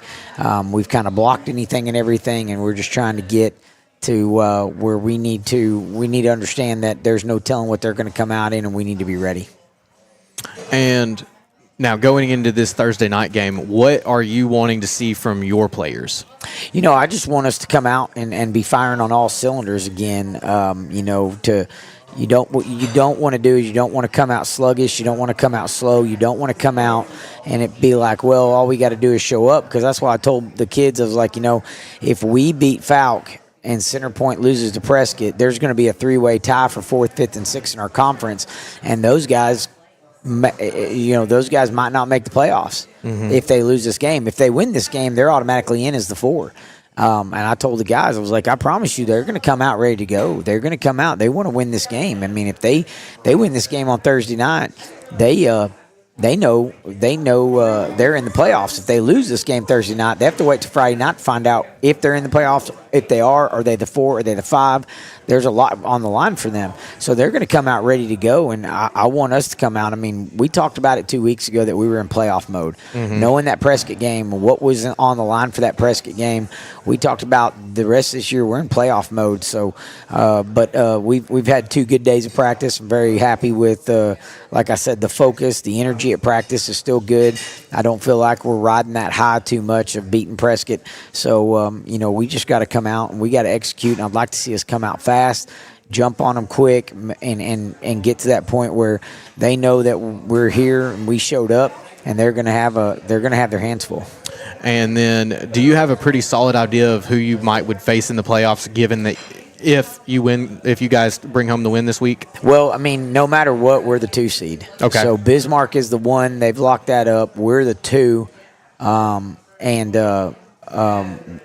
[SPEAKER 13] We've kind of blocked anything and everything, and we're just trying to get to where we need to understand that there's no telling what they're going to come out in, and we need to be ready.
[SPEAKER 7] And now going into this Thursday night game, what are you wanting to see from your players?
[SPEAKER 13] I just want us to come out and be firing on all cylinders again. What you don't want to do is you don't want to come out sluggish. You don't want to come out slow. You don't want to come out and it be like, well, all we got to do is show up. Because that's why I told the kids, I was like, if we beat Falk and Center Point loses to Prescott, there's going to be a 3-way tie for 4th, 5th, and 6th in our conference. And those guys might not make the playoffs if they lose this game. If they win this game, they're automatically in as the 4. And I told the guys, I was like, I promise you, they're going to come out ready to go. They're going to come out. They want to win this game. I mean, if they win this game on Thursday night, they know they're in the playoffs. If they lose this game Thursday night, they have to wait till Friday night to find out if they're in the playoffs. If they are they the 4? Are they the 5? There's a lot on the line for them. So they're going to come out ready to go, and I want us to come out. I mean, we talked about it 2 weeks ago that we were in playoff mode. Knowing that Prescott game, what was on the line for that Prescott game, we talked about the rest of this year we're in playoff mode. So, but we've had 2 good days of practice. I'm very happy with, like I said, the focus, the energy at practice is still good. I don't feel like we're riding that high too much of beating Prescott. So, we just got to come out and we got to execute, and I'd like to see us come out fast, jump on them quick and get to that point where they know that we're here and we showed up, and they're going to have their hands full.
[SPEAKER 7] And then, do you have a pretty solid idea of who you would face in the playoffs, given that if you guys bring home the win this week?
[SPEAKER 13] Well, I mean, no matter what, we're the 2 seed.
[SPEAKER 7] Okay.
[SPEAKER 13] So Bismarck is the 1. They've locked that up. We're the 2.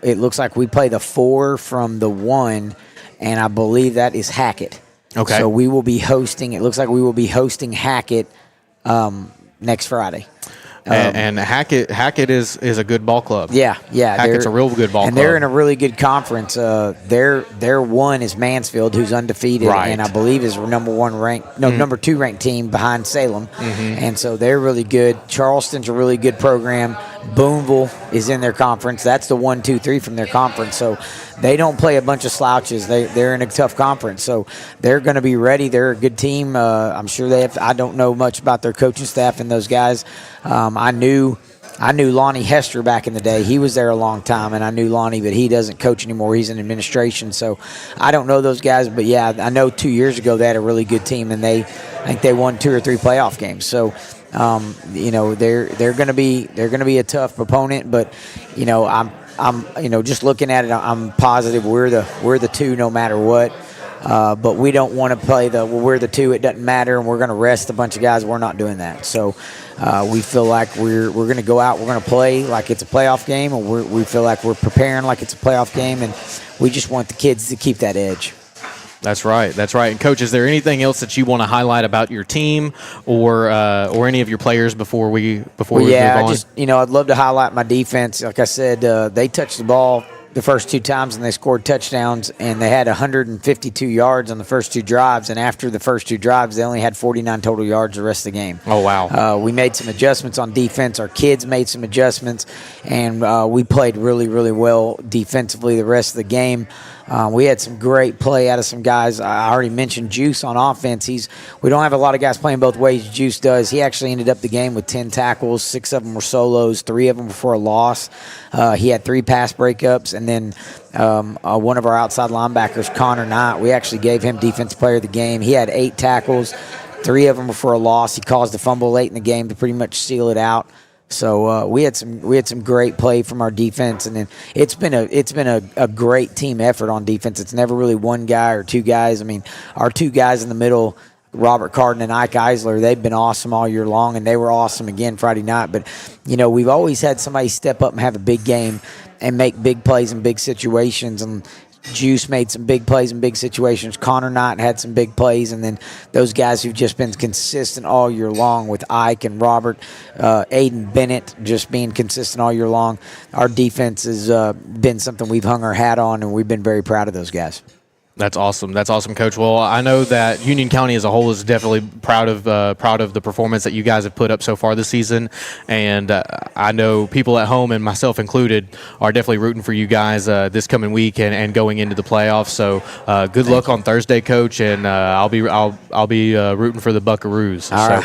[SPEAKER 13] It looks like we play the 4 from the 1, and I believe that is Hackett.
[SPEAKER 7] Okay.
[SPEAKER 13] So we will be hosting. It looks like we will be hosting Hackett next Friday.
[SPEAKER 7] And Hackett is a good ball club.
[SPEAKER 13] Yeah.
[SPEAKER 7] Hackett's a real good ball club.
[SPEAKER 13] And they're in a really good conference. Their 1 is Mansfield, who's undefeated,
[SPEAKER 7] right,
[SPEAKER 13] and I believe is number 2 ranked team behind Salem.
[SPEAKER 7] Mm-hmm.
[SPEAKER 13] And so they're really good. Charleston's a really good program. Boonville is in their conference. That's the 1, 2, 3 from their conference. So they don't play a bunch of slouches. They're in a tough conference. So they're going to be ready. They're a good team. I'm sure they have. I don't know much about their coaching staff and those guys. I knew Lonnie Hester back in the day. He was there a long time, and I knew Lonnie, but he doesn't coach anymore. He's in administration. So I don't know those guys, but yeah, I know 2 years ago they had a really good team, and I think they won 2 or 3 playoff games. So they're going to be a tough opponent, but I'm just looking at it, I'm positive we're the 2 no matter what. But we don't want to play we're the 2, it doesn't matter, and we're going to rest a bunch of guys. We're not doing that. So we feel like we're going to go out, we're going to play like it's a playoff game, and we feel like we're preparing like it's a playoff game, and we just want the kids to keep that edge.
[SPEAKER 7] That's right. And Coach, is there anything else that you want to highlight about your team or any of your players before we move on?
[SPEAKER 13] I'd love to highlight my defense. Like I said, they touched the ball the first 2 times and they scored touchdowns, and they had 152 yards on the first 2 drives, and after the first 2 drives they only had 49 total yards the rest of the game.
[SPEAKER 7] Oh, wow.
[SPEAKER 13] We made some adjustments on defense. Our kids made some adjustments, and we played really, really well defensively the rest of the game. We had some great play out of some guys. I already mentioned Juice on offense. We don't have a lot of guys playing both ways. Juice does. He actually ended up the game with 10 tackles. 6 of them were solos. 3 of them were for a loss. He had 3 pass breakups. And then one of our outside linebackers, Connor Knight, we actually gave him Defensive Player of the Game. He had 8 tackles. 3 of them were for a loss. He caused a fumble late in the game to pretty much seal it out. So we had some great play from our defense, and then it's been a great team effort on defense. It's never really one guy or 2 guys. I mean, our 2 guys in the middle, Robert Carden and Ike Eisler, they've been awesome all year long, and they were awesome again Friday night. But we've always had somebody step up and have a big game and make big plays in big situations, and Juice made some big plays in big situations. Connor Knight had some big plays, and then those guys who've just been consistent all year long with Ike and Robert, Aiden Bennett just being consistent all year long. Our defense has been something we've hung our hat on, and we've been very proud of those guys.
[SPEAKER 7] That's awesome, Coach. Well, I know that Union County as a whole is definitely proud of the performance that you guys have put up so far this season, and I know people at home, and myself included, are definitely rooting for you guys this coming week and going into the playoffs. So good luck on Thursday, Coach, and I'll be rooting for the Buckaroos.
[SPEAKER 13] All right.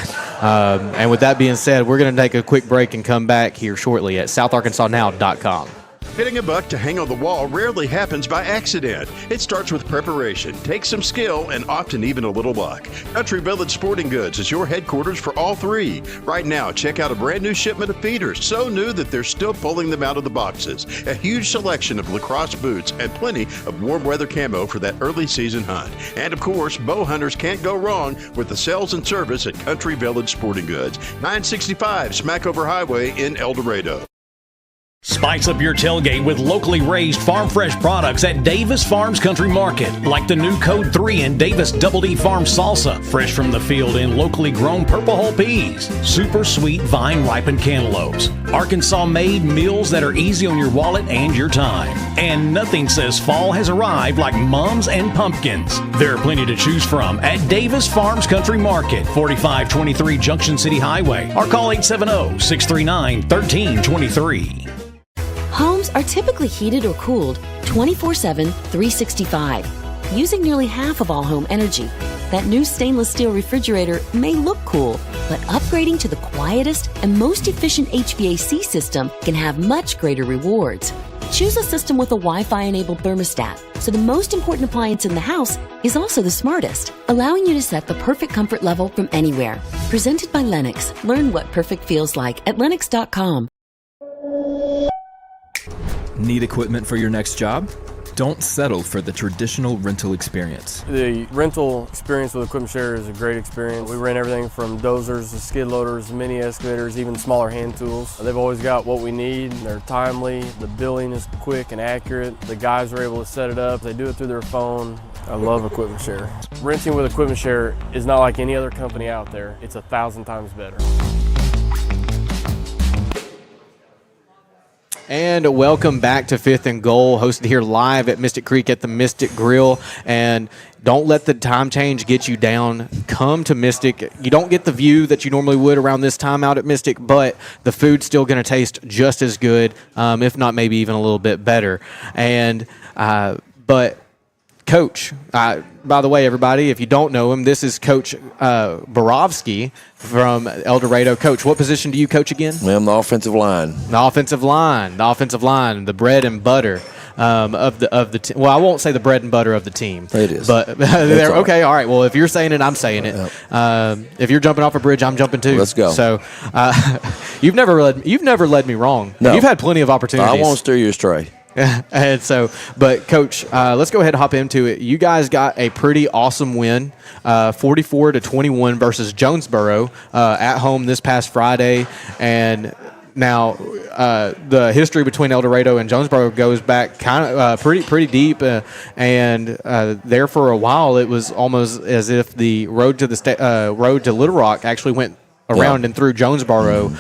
[SPEAKER 7] And with that being said, we're going to take a quick break and come back here shortly at SouthArkansasNow.com.
[SPEAKER 11] Hitting a buck to hang on the wall rarely happens by accident. It starts with preparation, takes some skill, and often even a little luck. Country Village Sporting Goods is your headquarters for all 3. Right now, check out a brand new shipment of feeders, so new that they're still pulling them out of the boxes. A huge selection of lacrosse boots and plenty of warm weather camo for that early season hunt. And of course, bow hunters can't go wrong with the sales and service at Country Village Sporting Goods, 965 Smackover Highway in El Dorado.
[SPEAKER 1] Spice up your tailgate with locally raised farm fresh products at Davis Farms Country Market, like the new Code 3 and Davis Double D Farm Salsa, fresh from the field in locally grown purple hull peas, super sweet vine ripened cantaloupes, Arkansas made meals that are easy on your wallet and your time. And nothing says fall has arrived like mums and pumpkins. There are plenty to choose from at Davis Farms Country Market, 4523 Junction City Highway, or call 870-639-1323.
[SPEAKER 15] Homes are typically heated or cooled 24/7, 365, using nearly half of all home energy. That new stainless steel refrigerator may look cool, but upgrading to the quietest and most efficient HVAC system can have much greater rewards. Choose a system with a Wi-Fi enabled thermostat, so the most important appliance in the house is also the smartest, allowing you to set the perfect comfort level from anywhere. Presented by Lennox. Learn what perfect feels like at Lennox.com.
[SPEAKER 16] Need equipment for your next job? Don't settle for the traditional rental experience.
[SPEAKER 17] The rental experience with Equipment Share is a great experience. We rent everything from dozers to skid loaders, mini excavators, even smaller hand tools. They've always got what we need. They're timely. The billing is quick and accurate. The guys are able to set it up. They do it through their phone. I love Equipment Share. Renting with Equipment Share is not like any other company out there. It's 1,000 times better.
[SPEAKER 7] And welcome back to Fifth and Goal, hosted here live at Mystic Creek at the Mystic Grill. And don't let the time change get you down. Come to Mystic. You don't get the view that you normally would around this time out at Mystic, but the food's still going to taste just as good, if not maybe even a little bit better. And but Coach, by the way, everybody, if you don't know him, this is Coach Borowski from El Dorado. Coach, what position do you coach again?
[SPEAKER 18] Well, I'm the offensive line.
[SPEAKER 7] The offensive line, the bread and butter of the team. Well, I won't say the bread and butter of the team.
[SPEAKER 18] It is.
[SPEAKER 7] But they're okay. All right. Well, if you're saying it, I'm saying it. If you're jumping off a bridge, I'm jumping too.
[SPEAKER 18] Let's go.
[SPEAKER 7] So you've never led me wrong.
[SPEAKER 18] No.
[SPEAKER 7] You've had plenty of opportunities.
[SPEAKER 18] I won't steer you astray.
[SPEAKER 7] And so, but Coach, let's go ahead and hop into it. You guys got a pretty awesome win, 44-21 versus Jonesboro at home this past Friday. And now the history between El Dorado and Jonesboro goes back kind of pretty deep. And there for a while, it was almost as if the road to road to Little Rock actually went around and through Jonesboro.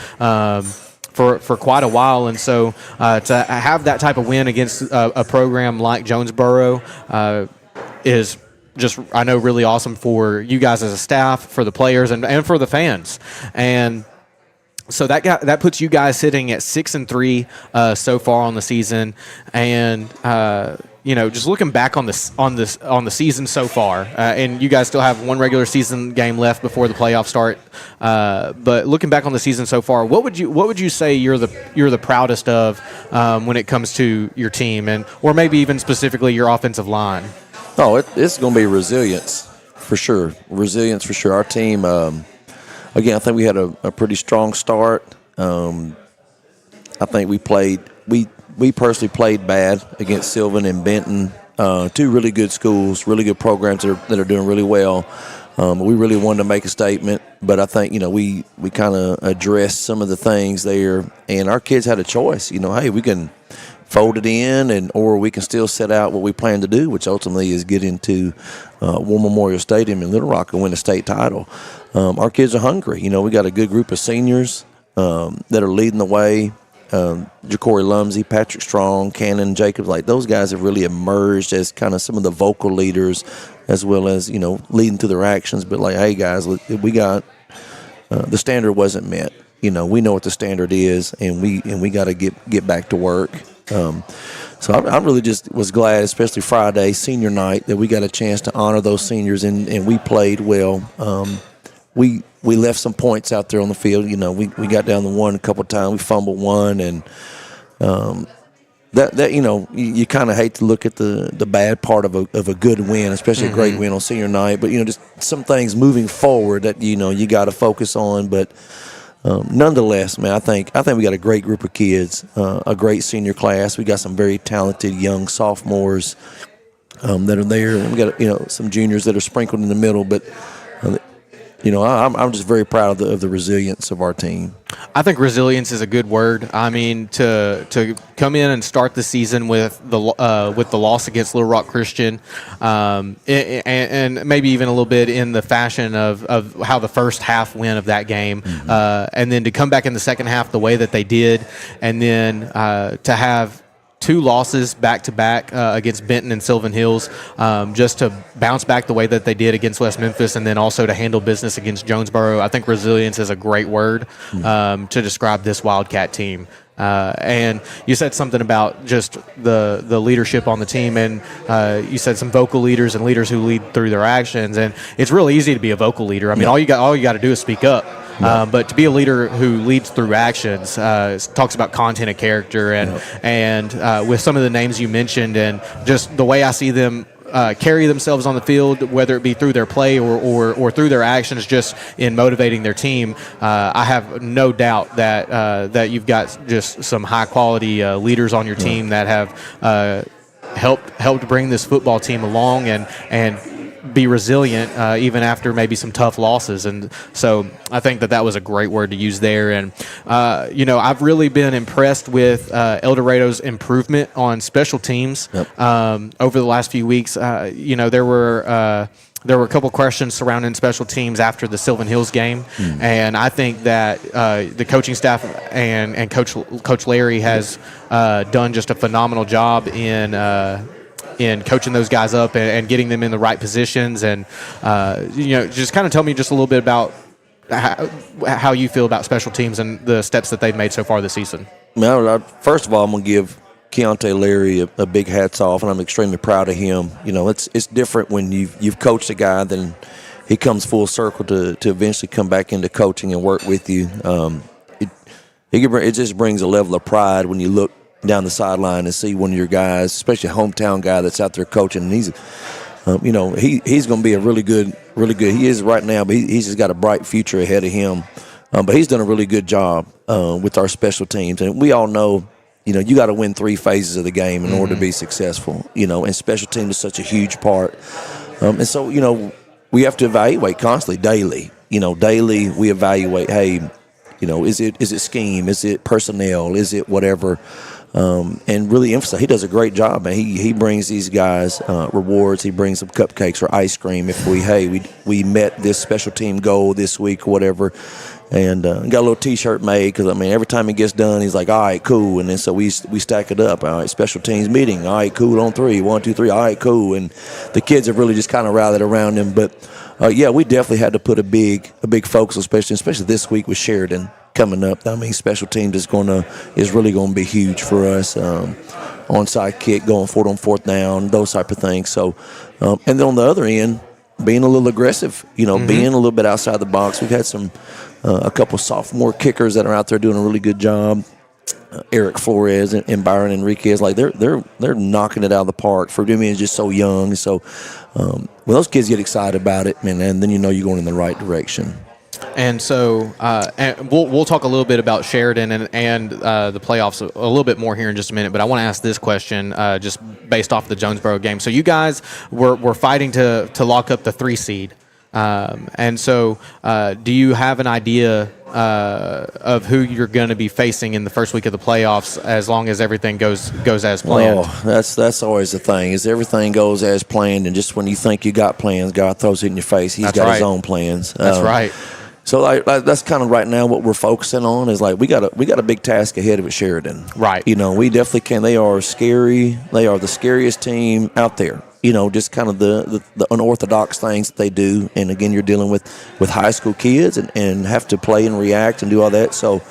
[SPEAKER 7] For quite a while, and so to have that type of win against a program like Jonesboro is just, I know, really awesome for you guys as a staff, for the players, and for the fans. And so that puts you guys sitting at 6-3 so far on the season, and just looking back on the season so far, and you guys still have one regular season game left before the playoffs start. But looking back on the season so far, what would you say you're the proudest of when it comes to your team, or maybe even specifically your offensive line?
[SPEAKER 18] Oh, it's going to be resilience for sure. Resilience for sure. Our team, again, I think we had a pretty strong start. I think we personally played bad against Sylvan and Benton, two really good schools, really good programs that are doing really well. We really wanted to make a statement, but I think, we kind of addressed some of the things there, and our kids had a choice. Hey, we can fold it in, or we can still set out what we plan to do, which ultimately is get into War Memorial Stadium in Little Rock and win a state title. Our kids are hungry. We got a good group of seniors that are leading the way. Jacory Lumsey, Patrick Strong, Cannon Jacobs, like those guys have really emerged as kind of some of the vocal leaders, as well as leading through their actions. But like, hey guys, we got the standard wasn't met. We know what the standard is, and we got to get back to work. So I really just was glad, especially Friday, senior night, that we got a chance to honor those seniors, and we played well. We left some points out there on the field. We got down to one a couple of times. We fumbled one, and that you kind of hate to look at the bad part of a good win, especially a great win on senior night. But just some things moving forward that you got to focus on. But nonetheless, man, I think we got a great group of kids, a great senior class. We got some very talented young sophomores that are there, and we got some juniors that are sprinkled in the middle, but. I'm just very proud of the resilience of our team.
[SPEAKER 7] I think resilience is a good word. I mean, to come in and start the season with the loss against Little Rock Christian, and maybe even a little bit in the fashion of how the first half went of that game, and then to come back in the second half the way that they did, and then to have two losses back-to-back against Benton and Sylvan Hills, just to bounce back the way that they did against West Memphis, and then also to handle business against Jonesboro. I think resilience is a great word to describe this Wildcat team. And you said something about just the leadership on the team, and you said some vocal leaders and leaders who lead through their actions. And it's real easy to be a vocal leader. I mean, all you got to do is speak up. But to be a leader who leads through actions, talks about content and character, and with some of the names you mentioned, and just the way I see them carry themselves on the field, whether it be through their play or through their actions, just in motivating their team. I have no doubt that you've got just some high quality leaders on your team that have helped bring this football team along and be resilient even after maybe some tough losses. And so I think that was a great word to use there. And I've really been impressed with El Dorado's improvement on special teams over the last few weeks. There were a couple questions surrounding special teams after the Sylvan Hills game, and I think that the coaching staff and Coach Larry has done just a phenomenal job in coaching those guys up and getting them in the right positions. And just kind of tell me just a little bit about how you feel about special teams and the steps that they've made so far this season.
[SPEAKER 18] Well, first of all, I'm going to give Keontae Larry a big hats off, and I'm extremely proud of him. It's different when you've coached a guy, then he comes full circle to eventually come back into coaching and work with you. It just brings a level of pride when you look down the sideline and see one of your guys, especially a hometown guy that's out there coaching, and he's going to be a really good. He is right now, but he's just got a bright future ahead of him. But he's done a really good job with our special teams, and we all know, you got to win 3 phases of the game in order to be successful. And special teams is such a huge part, and so we have to evaluate constantly, daily. Daily we evaluate. Hey, is it scheme? Is it personnel? Is it whatever? And really emphasize, he does a great job, man. He brings these guys rewards. He brings them cupcakes or ice cream if we met this special team goal this week or whatever. And got a little T-shirt made because, every time he gets done, he's like, all right, cool. And then so we stack it up. All right, special teams meeting. All right, cool on 3. 1, 2, 3. All right, cool. And the kids have really just kind of rallied around him. But, we definitely had to put a big focus, especially this week with Sheridan coming up. Special teams is really going to be huge for us. Onside kick, going for it on 4th down, those type of things. So, and then on the other end, being a little aggressive, being a little bit outside the box. We've had a couple sophomore kickers that are out there doing a really good job. Eric Flores and Byron Enriquez, they're knocking it out of the park. For me, is just so young. So when those kids get excited about it, man, and then you're going in the right direction.
[SPEAKER 7] And so and we'll talk a little bit about Sheridan and the playoffs a little bit more here in just a minute. But I want to ask this question just based off the Jonesboro game. So you guys were fighting to lock up the 3 seed. And so do you have an idea of who you're going to be facing in the first week of the playoffs as long as everything goes as planned?
[SPEAKER 18] Oh, that's always the thing, is everything goes as planned, and just when you think you got plans, God throws it in your face. He's got his own plans.
[SPEAKER 7] That's right.
[SPEAKER 18] So that's kind of right now what we're focusing on is we got a big task ahead of it, Sheridan.
[SPEAKER 7] Right.
[SPEAKER 18] We definitely can. They are scary. They are the scariest team out there. Just kind of the unorthodox things that they do. And again, you're dealing with high school kids and have to play and react and do all that. So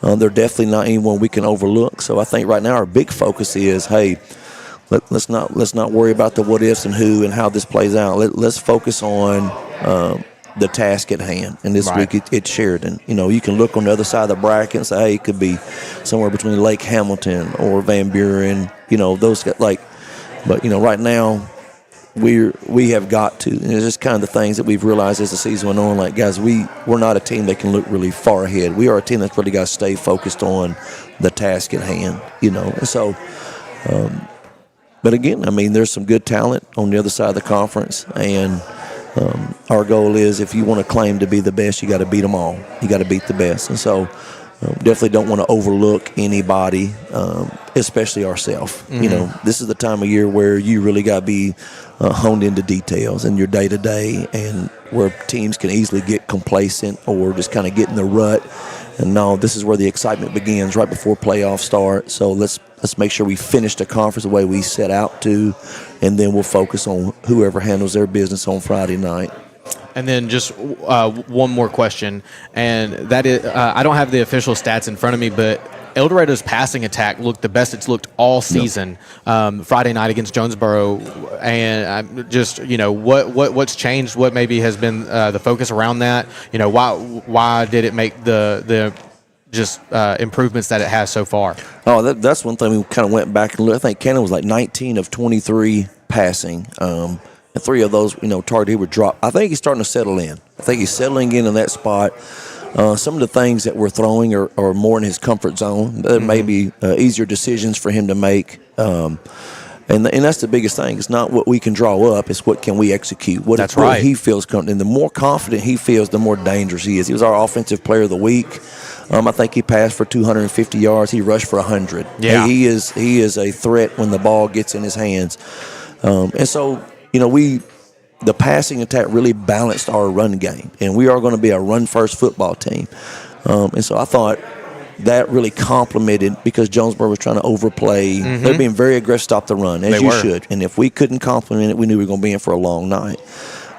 [SPEAKER 18] they're definitely not anyone we can overlook. So I think right now our big focus is, hey, let's not worry about the what ifs and who and how this plays out. Let's focus on the task at hand. And this week it's Sheridan. You can look on the other side of the bracket and say, hey, it could be somewhere between Lake Hamilton or Van Buren. Those guys, but right now we have got to, and it's just kind of the things that we've realized as the season went on. Guys, we're not a team that can look really far ahead. We are a team that's really got to stay focused on the task at hand. And so. But again, there's some good talent on the other side of the conference, and our goal is, if you want to claim to be the best, you got to beat them all. You got to beat the best, and so definitely don't want to overlook anybody, especially ourselves.
[SPEAKER 7] Mm-hmm.
[SPEAKER 18] This is the time of year where you really got to be honed into details in your day to day, and where teams can easily get complacent or just kind of get in the rut. And no, this is where the excitement begins, right before playoffs start. So let's make sure we finish the conference the way we set out to, and then we'll focus on whoever handles their business on Friday night.
[SPEAKER 7] And then just one more question, and that is, I don't have the official stats in front of me, but El Dorado's passing attack looked the best it's looked all season. Friday night against Jonesboro, and just what's changed? What maybe has been the focus around that? Why did it make the improvements that it has so far?
[SPEAKER 18] Oh, that's one thing we kind of went back and looked. I think Cannon was like 19 of 23 passing. And 3 of those, target he would drop. I think he's starting to settle in. I think he's settling in that spot. Some of the things that we're throwing are more in his comfort zone. There may be easier decisions for him to make. And that's the biggest thing. It's not what we can draw up. It's what can we execute. What he feels confident. And the more confident he feels, the more dangerous he is. He was our offensive player of the week. I think he passed for 250 yards. He rushed for 100.
[SPEAKER 7] Yeah.
[SPEAKER 18] He is a threat when the ball gets in his hands. And so, the passing attack really balanced our run game. And we are going to be a run-first football team. And so I thought that really complemented, because Jonesboro was trying to overplay. They're being very aggressive to stop the run, as you should. And if we couldn't complement it, we knew we were going to be in for a long night.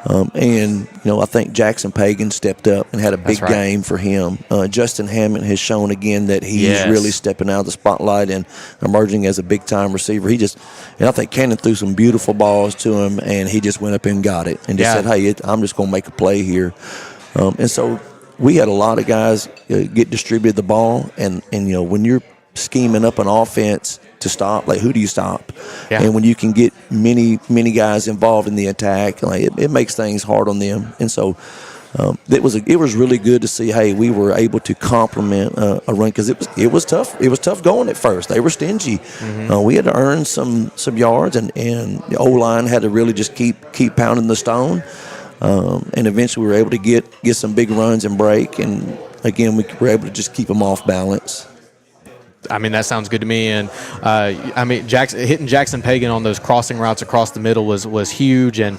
[SPEAKER 18] I think Jackson Pagan stepped up and had a big game for him. Justin Hammond has shown again that he's really stepping out of the spotlight and emerging as a big-time receiver. And I think Cannon threw some beautiful balls to him, and he just went up and got it and just said, hey, I'm just going to make a play here. And so we had a lot of guys get distributed the ball, and when you're scheming up an offense to stop, like, who do you stop?
[SPEAKER 7] Yeah.
[SPEAKER 18] And when you can get many guys involved in the attack, like, it makes things hard on them. And so it was really good to see, hey, we were able to complement a run, because it was tough. It was tough going at first. They were stingy. We had to earn some yards, and the O-line had to really just keep pounding the stone. And eventually we were able to get some big runs and break. And again, we were able to just keep them off balance.
[SPEAKER 7] I mean, that sounds good to me. And hitting Jackson Pagan on those crossing routes across the middle was huge. And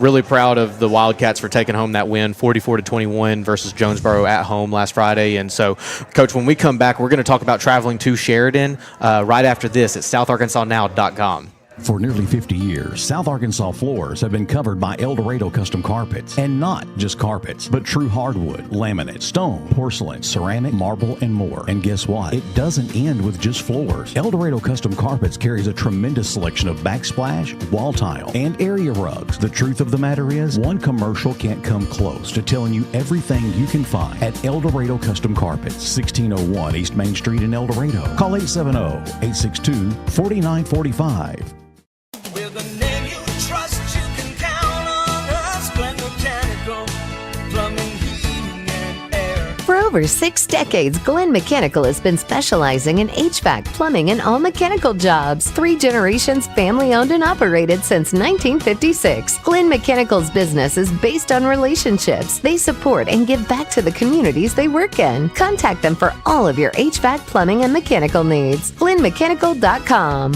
[SPEAKER 7] really proud of the Wildcats for taking home that win, 44-21 versus Jonesboro at home last Friday. And so, Coach, when we come back, we're going to talk about traveling to Sheridan right after this at SouthArkansasNow.com.
[SPEAKER 1] For nearly 50 years, South Arkansas floors have been covered by El Dorado Custom Carpets. And not just carpets, but true hardwood, laminate, stone, porcelain, ceramic, marble, and more. And guess what? It doesn't end with just floors. El Dorado Custom Carpets carries a tremendous selection of backsplash, wall tile, and area rugs. The truth of the matter is, one commercial can't come close to telling you everything you can find at El Dorado Custom Carpets, 1601 East Main Street in El Dorado. Call 870-862-4945.
[SPEAKER 19] For over 6 decades, Glenn Mechanical has been specializing in HVAC, plumbing, and all mechanical jobs. 3 generations family-owned and operated since 1956. Glenn Mechanical's business is based on relationships. They support and give back to the communities they work in. Contact them for all of your HVAC, plumbing, and mechanical needs. GlennMechanical.com.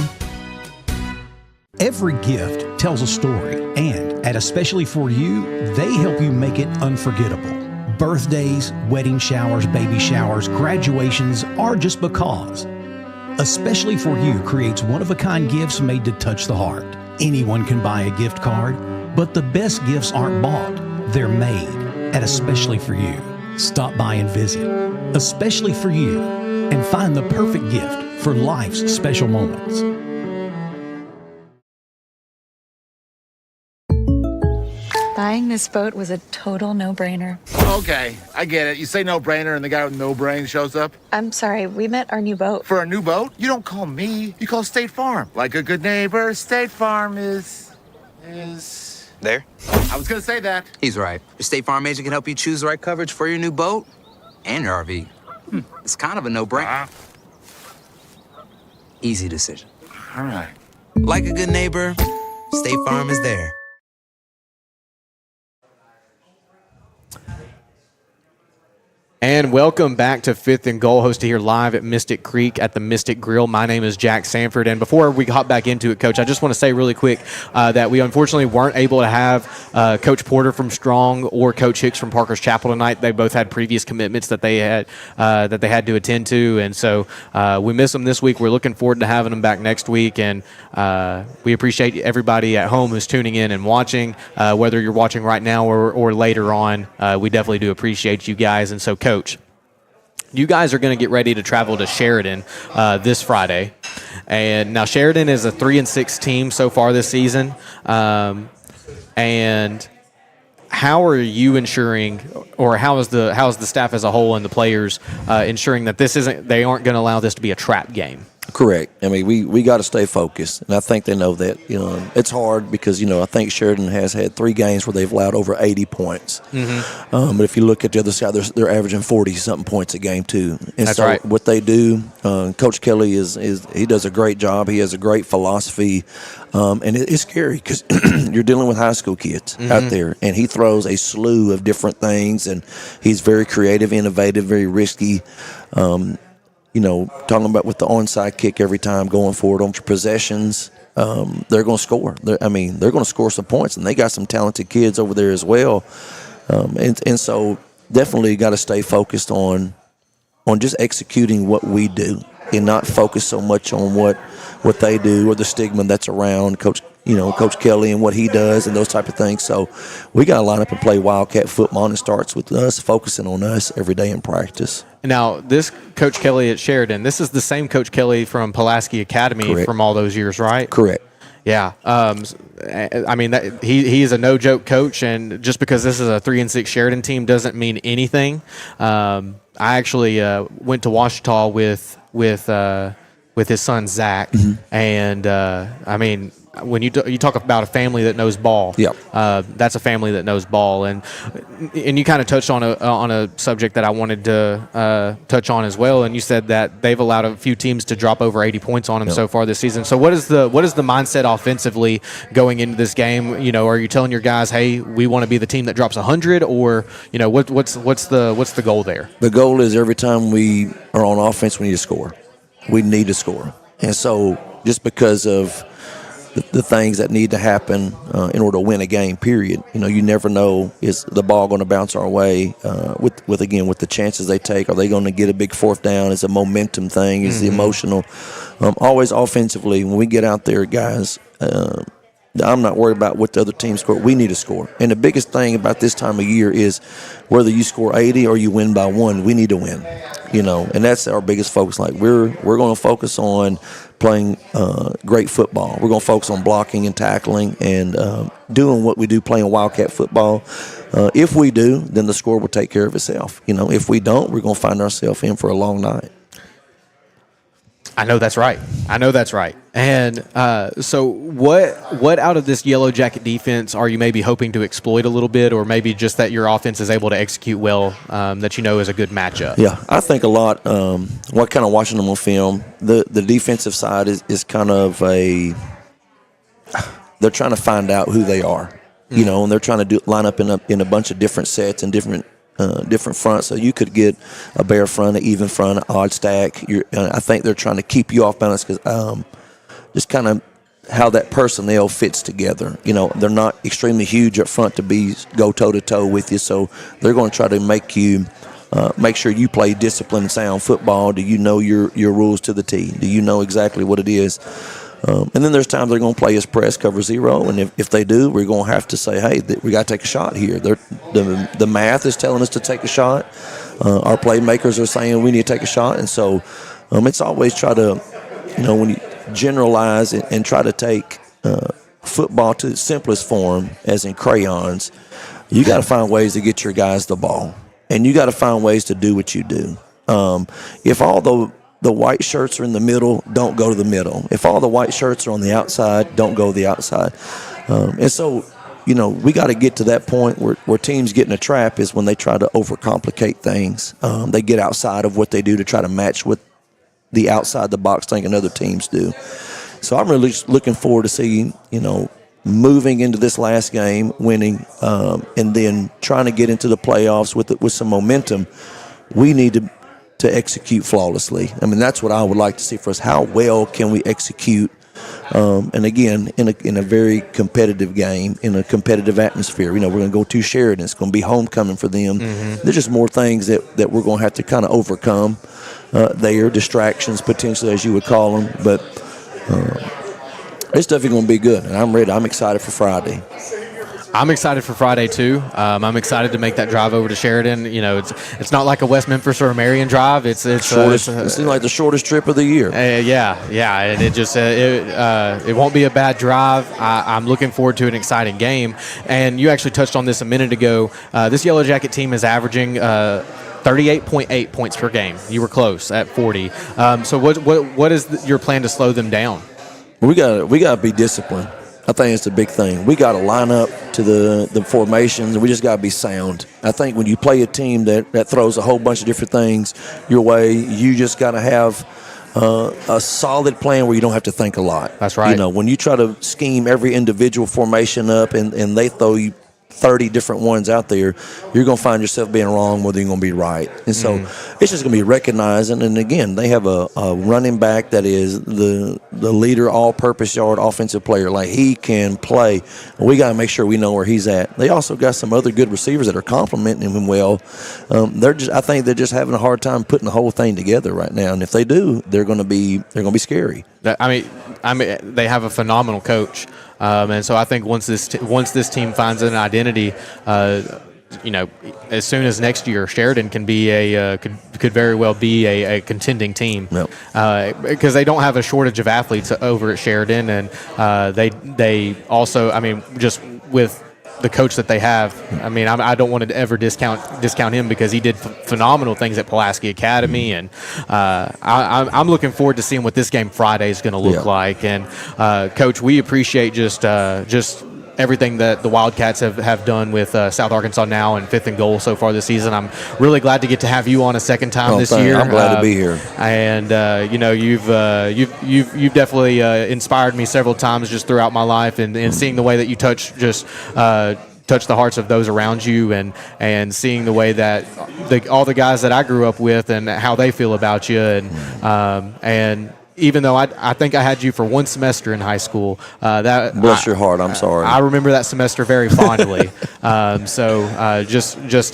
[SPEAKER 1] Every gift tells a story, and at Especially For You, they help you make it unforgettable. Birthdays, wedding showers, baby showers, graduations, or just because. Especially For You creates one-of-a-kind gifts made to touch the heart. Anyone can buy a gift card, but the best gifts aren't bought. They're made at Especially For You. Stop by and visit Especially For You and find the perfect gift for life's special moments.
[SPEAKER 20] Buying this boat was a total no-brainer.
[SPEAKER 21] Okay, I get it. You say no-brainer and the guy with no brain shows up?
[SPEAKER 20] I'm sorry, we met our new boat.
[SPEAKER 21] For a new boat? You don't call me. You call State Farm. Like a good neighbor, State Farm is...
[SPEAKER 2] There?
[SPEAKER 21] I was gonna say that.
[SPEAKER 2] He's right. Your State Farm agent can help you choose the right coverage for your new boat and your RV. It's kind of a no-brainer. Easy decision.
[SPEAKER 21] All right.
[SPEAKER 2] Like a good neighbor, State Farm is there.
[SPEAKER 7] And welcome back to 5th and Goal, hosted here live at Mystic Creek at the Mystic Grill. My name is Jax Sanford. And before we hop back into it, Coach, I just want to say really quick that we unfortunately weren't able to have Coach Porter from Strong or Coach Hicks from Parker's Chapel tonight. They both had previous commitments that they had to attend to. And so we miss them this week. We're looking forward to having them back next week. And we appreciate everybody at home who's tuning in and watching, whether you're watching right now or later on. We definitely do appreciate you guys. And so, Coach, You guys are going to get ready to travel to Sheridan this Friday. And now Sheridan is a 3-6 team so far this season. And how are you ensuring, or how is the staff as a whole and the players ensuring that they aren't going to allow this to be a trap game?
[SPEAKER 18] Correct. I mean, we got to stay focused, and I think they know that. It's hard because I think Sheridan has had 3 games where they've allowed over 80 points.
[SPEAKER 7] Mm-hmm.
[SPEAKER 18] But if you look at the other side, they're averaging 40-something points a game too. And
[SPEAKER 7] That's
[SPEAKER 18] so
[SPEAKER 7] right.
[SPEAKER 18] what they do, Coach Kelly he does a great job. He has a great philosophy, and it's scary because you're dealing with high school kids out there, and he throws a slew of different things, and he's very creative, innovative, very risky. Talking about with the onside kick every time going forward on possessions, they're going to score. They're going to score some points, and they got some talented kids over there as well. And so definitely got to stay focused on just executing what we do and not focus so much on what they do or the stigma that's around Coach Kelly and what he does and those type of things. So we got to line up and play Wildcat football, and it starts with us focusing on us every day in practice.
[SPEAKER 7] Now, this Coach Kelly at Sheridan, this is the same Coach Kelly from Pulaski Academy.
[SPEAKER 18] Correct.
[SPEAKER 7] From all those years, right?
[SPEAKER 18] Correct.
[SPEAKER 7] Yeah. I mean, he is a no-joke coach, and just because this is a 3-6 Sheridan team doesn't mean anything. I actually went to Washita with his son, Zach, and I mean, when you talk about a family that knows ball, that's a family that knows ball, and you kind of touched on a subject that I wanted to touch on as well. And you said that they've allowed a few teams to drop over 80 points on them so far this season. So what is the mindset offensively going into this game? Are you telling your guys, hey, we want to be the team that drops 100, or what's the goal there?
[SPEAKER 18] The goal is every time we are on offense, we need to score. We need to score, and so just because of the things that need to happen in order to win a game, period. You never know, is the ball going to bounce our way with the chances they take? Are they going to get a big fourth down? Is a momentum thing? Is the emotional? Always offensively, when we get out there, guys, I'm not worried about what the other team score. We need to score. And the biggest thing about this time of year is whether you score 80 or you win by 1, we need to win. And that's our biggest focus. Like we're going to focus on playing great football. We're going to focus on blocking and tackling and doing what we do, playing Wildcat football. If we do, then the score will take care of itself. If we don't, we're going to find ourselves in for a long night.
[SPEAKER 7] I know that's right. And so what out of this Yellow Jacket defense are you maybe hoping to exploit a little bit, or maybe just that your offense is able to execute well, that is a good matchup?
[SPEAKER 18] Yeah, I think a lot, what kind of watching them on film, the defensive side is kind of they're trying to find out who they are, and they're trying to line up in a bunch of different sets and different fronts. So you could get a bare front, an even front, an odd stack. I think they're trying to keep you off balance because just kind of how that personnel fits together. They're not extremely huge up front to go toe-to-toe with you, so they're going to try to make sure you play disciplined, sound football. Do you know your rules to the T? Do you know exactly what it is? And then there's times they're going to play us press, cover zero, and if they do, we're going to have to say, hey, we got to take a shot here. The math is telling us to take a shot. Our playmakers are saying we need to take a shot, and so it's always try to, when you generalize and try to take football to its simplest form, as in crayons, you got to find ways to get your guys the ball, and you got to find ways to do what you do. If all the white shirts are in the middle, don't go to the middle. If all the white shirts are on the outside, don't go to the outside. And so, we got to get to that point where teams get in a trap is when they try to overcomplicate things. They get outside of what they do to try to match what the outside the box thing and other teams do. So I'm really looking forward to seeing, moving into this last game, winning, and then trying to get into the playoffs with some momentum. We need to execute flawlessly. I mean, that's what I would like to see for us. How well can we execute? And again, in a very competitive game, in a competitive atmosphere. We're going to go to Sheridan. It's going to be homecoming for them. There's just more things that we're going to have to kind of overcome. There, distractions potentially, as you would call them. But it's definitely going to be good, and I'm ready. I'm excited for Friday.
[SPEAKER 7] I'm excited for Friday too. I'm excited to make that drive over to Sheridan. You know, it's not like a West Memphis or a Marion drive. It seems
[SPEAKER 18] like the shortest trip of the year.
[SPEAKER 7] Yeah, and it just it won't be a bad drive. I'm looking forward to an exciting game. And you actually touched on this a minute ago. This Yellow Jacket team is averaging 38.8 points per game. You were close at 40. So what is your plan to slow them down?
[SPEAKER 18] We got to be disciplined. I think it's the big thing. We got to line up to the formations, and we just got to be sound. I think when you play a team that throws a whole bunch of different things your way, you just got to have a solid plan where you don't have to think a lot.
[SPEAKER 7] That's right.
[SPEAKER 18] You know, when you try to scheme every individual formation up and they throw you 30 different ones out there, you're going to find yourself being wrong more than you're going to be right. And so it's just going to be recognizing. And again, they have a running back that is the leader, all-purpose yard offensive player. Like, he can play. We got to make sure we know where he's at. They also got some other good receivers that are complimenting him well. I think they're just having a hard time putting the whole thing together right now. And if they do, they're going to be scary.
[SPEAKER 7] I mean, they have a phenomenal coach. And so I think once this team finds an identity, you know, as soon as next year, Sheridan can be could very well be a contending team.
[SPEAKER 18] Yep.
[SPEAKER 7] Because they don't have a shortage of athletes over at Sheridan, and they also, I mean, just with the coach that they have, I mean, I don't want to ever discount him because he did phenomenal things at Pulaski Academy, and I'm looking forward to seeing what this game Friday is going to look like. And Coach, we appreciate just everything that the Wildcats have done with South Arkansas Now and 5th and Goal so far this season. I'm really glad to get to have you on a second time this year.
[SPEAKER 18] I'm glad to be here.
[SPEAKER 7] And you know, you've definitely inspired me several times just throughout my life, and seeing the way that you touch the hearts of those around you, and seeing the way that all the guys that I grew up with and how they feel about you, and even though I think I had you for one semester in high school,
[SPEAKER 18] bless your heart, I'm sorry.
[SPEAKER 7] I remember that semester very fondly. Just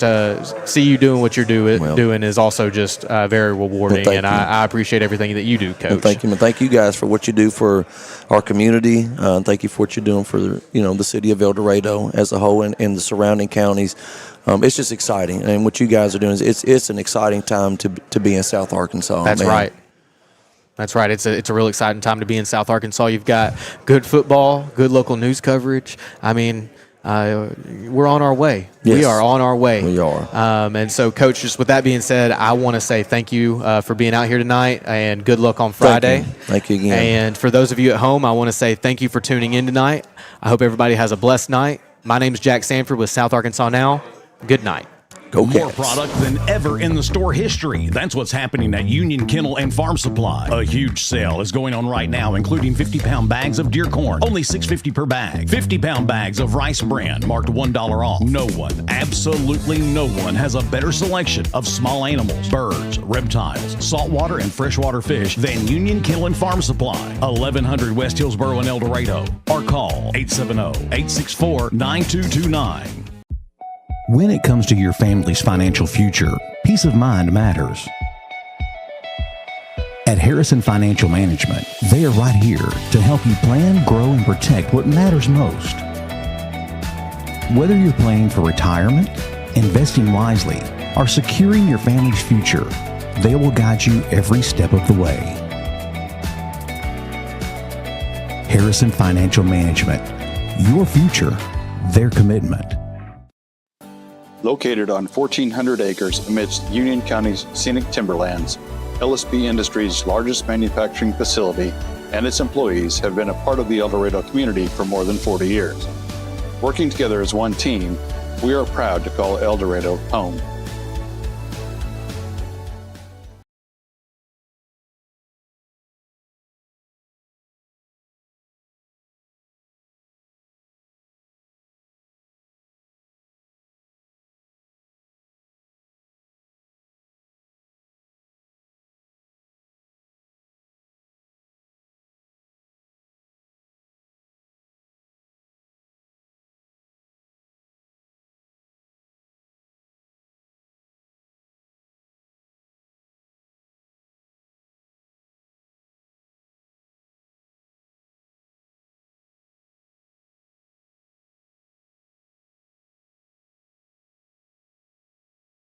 [SPEAKER 7] see you doing what you're doing is also just very rewarding, and I appreciate everything that you do, Coach.
[SPEAKER 18] Thank you guys for what you do for our community. Thank you for what you're doing for the city of El Dorado as a whole and the surrounding counties. It's just exciting, and what you guys are doing it's an exciting time to be in South Arkansas.
[SPEAKER 7] That's right. That's right. It's a real exciting time to be in South Arkansas. You've got good football, good local news coverage. I mean, we're on our way.
[SPEAKER 18] Yes.
[SPEAKER 7] We are on our way.
[SPEAKER 18] We are.
[SPEAKER 7] And so, Coach, just with that being said, I want to say thank you for being out here tonight, and good luck on Friday.
[SPEAKER 18] Thank you again.
[SPEAKER 7] And for those of you at home, I want to say thank you for tuning in tonight. I hope everybody has a blessed night. My name is Jax Sanford with South Arkansas Now. Good night.
[SPEAKER 18] Go
[SPEAKER 1] More
[SPEAKER 18] Cats.
[SPEAKER 1] product than ever in the store history. That's what's happening at Union Kennel and Farm Supply. A huge sale is going on right now, including 50-pound bags of deer corn, only $6.50 per bag. 50-pound bags of rice bran, marked $1 off. No one, absolutely no one, has a better selection of small animals, birds, reptiles, saltwater and freshwater fish than Union Kennel and Farm Supply. 1100 West Hillsboro in El Dorado. Or call 870-864-9229. When it comes to your family's financial future, peace of mind matters. At Harrison Financial Management, they are right here to help you plan, grow, and protect what matters most. Whether you're planning for retirement, investing wisely, or securing your family's future, they will guide you every step of the way. Harrison Financial Management, your future, their commitment.
[SPEAKER 9] Located on 1,400 acres amidst Union County's scenic timberlands, LSB Industries' largest manufacturing facility and its employees have been a part of the El Dorado community for more than 40 years. Working together as one team, we are proud to call El Dorado home.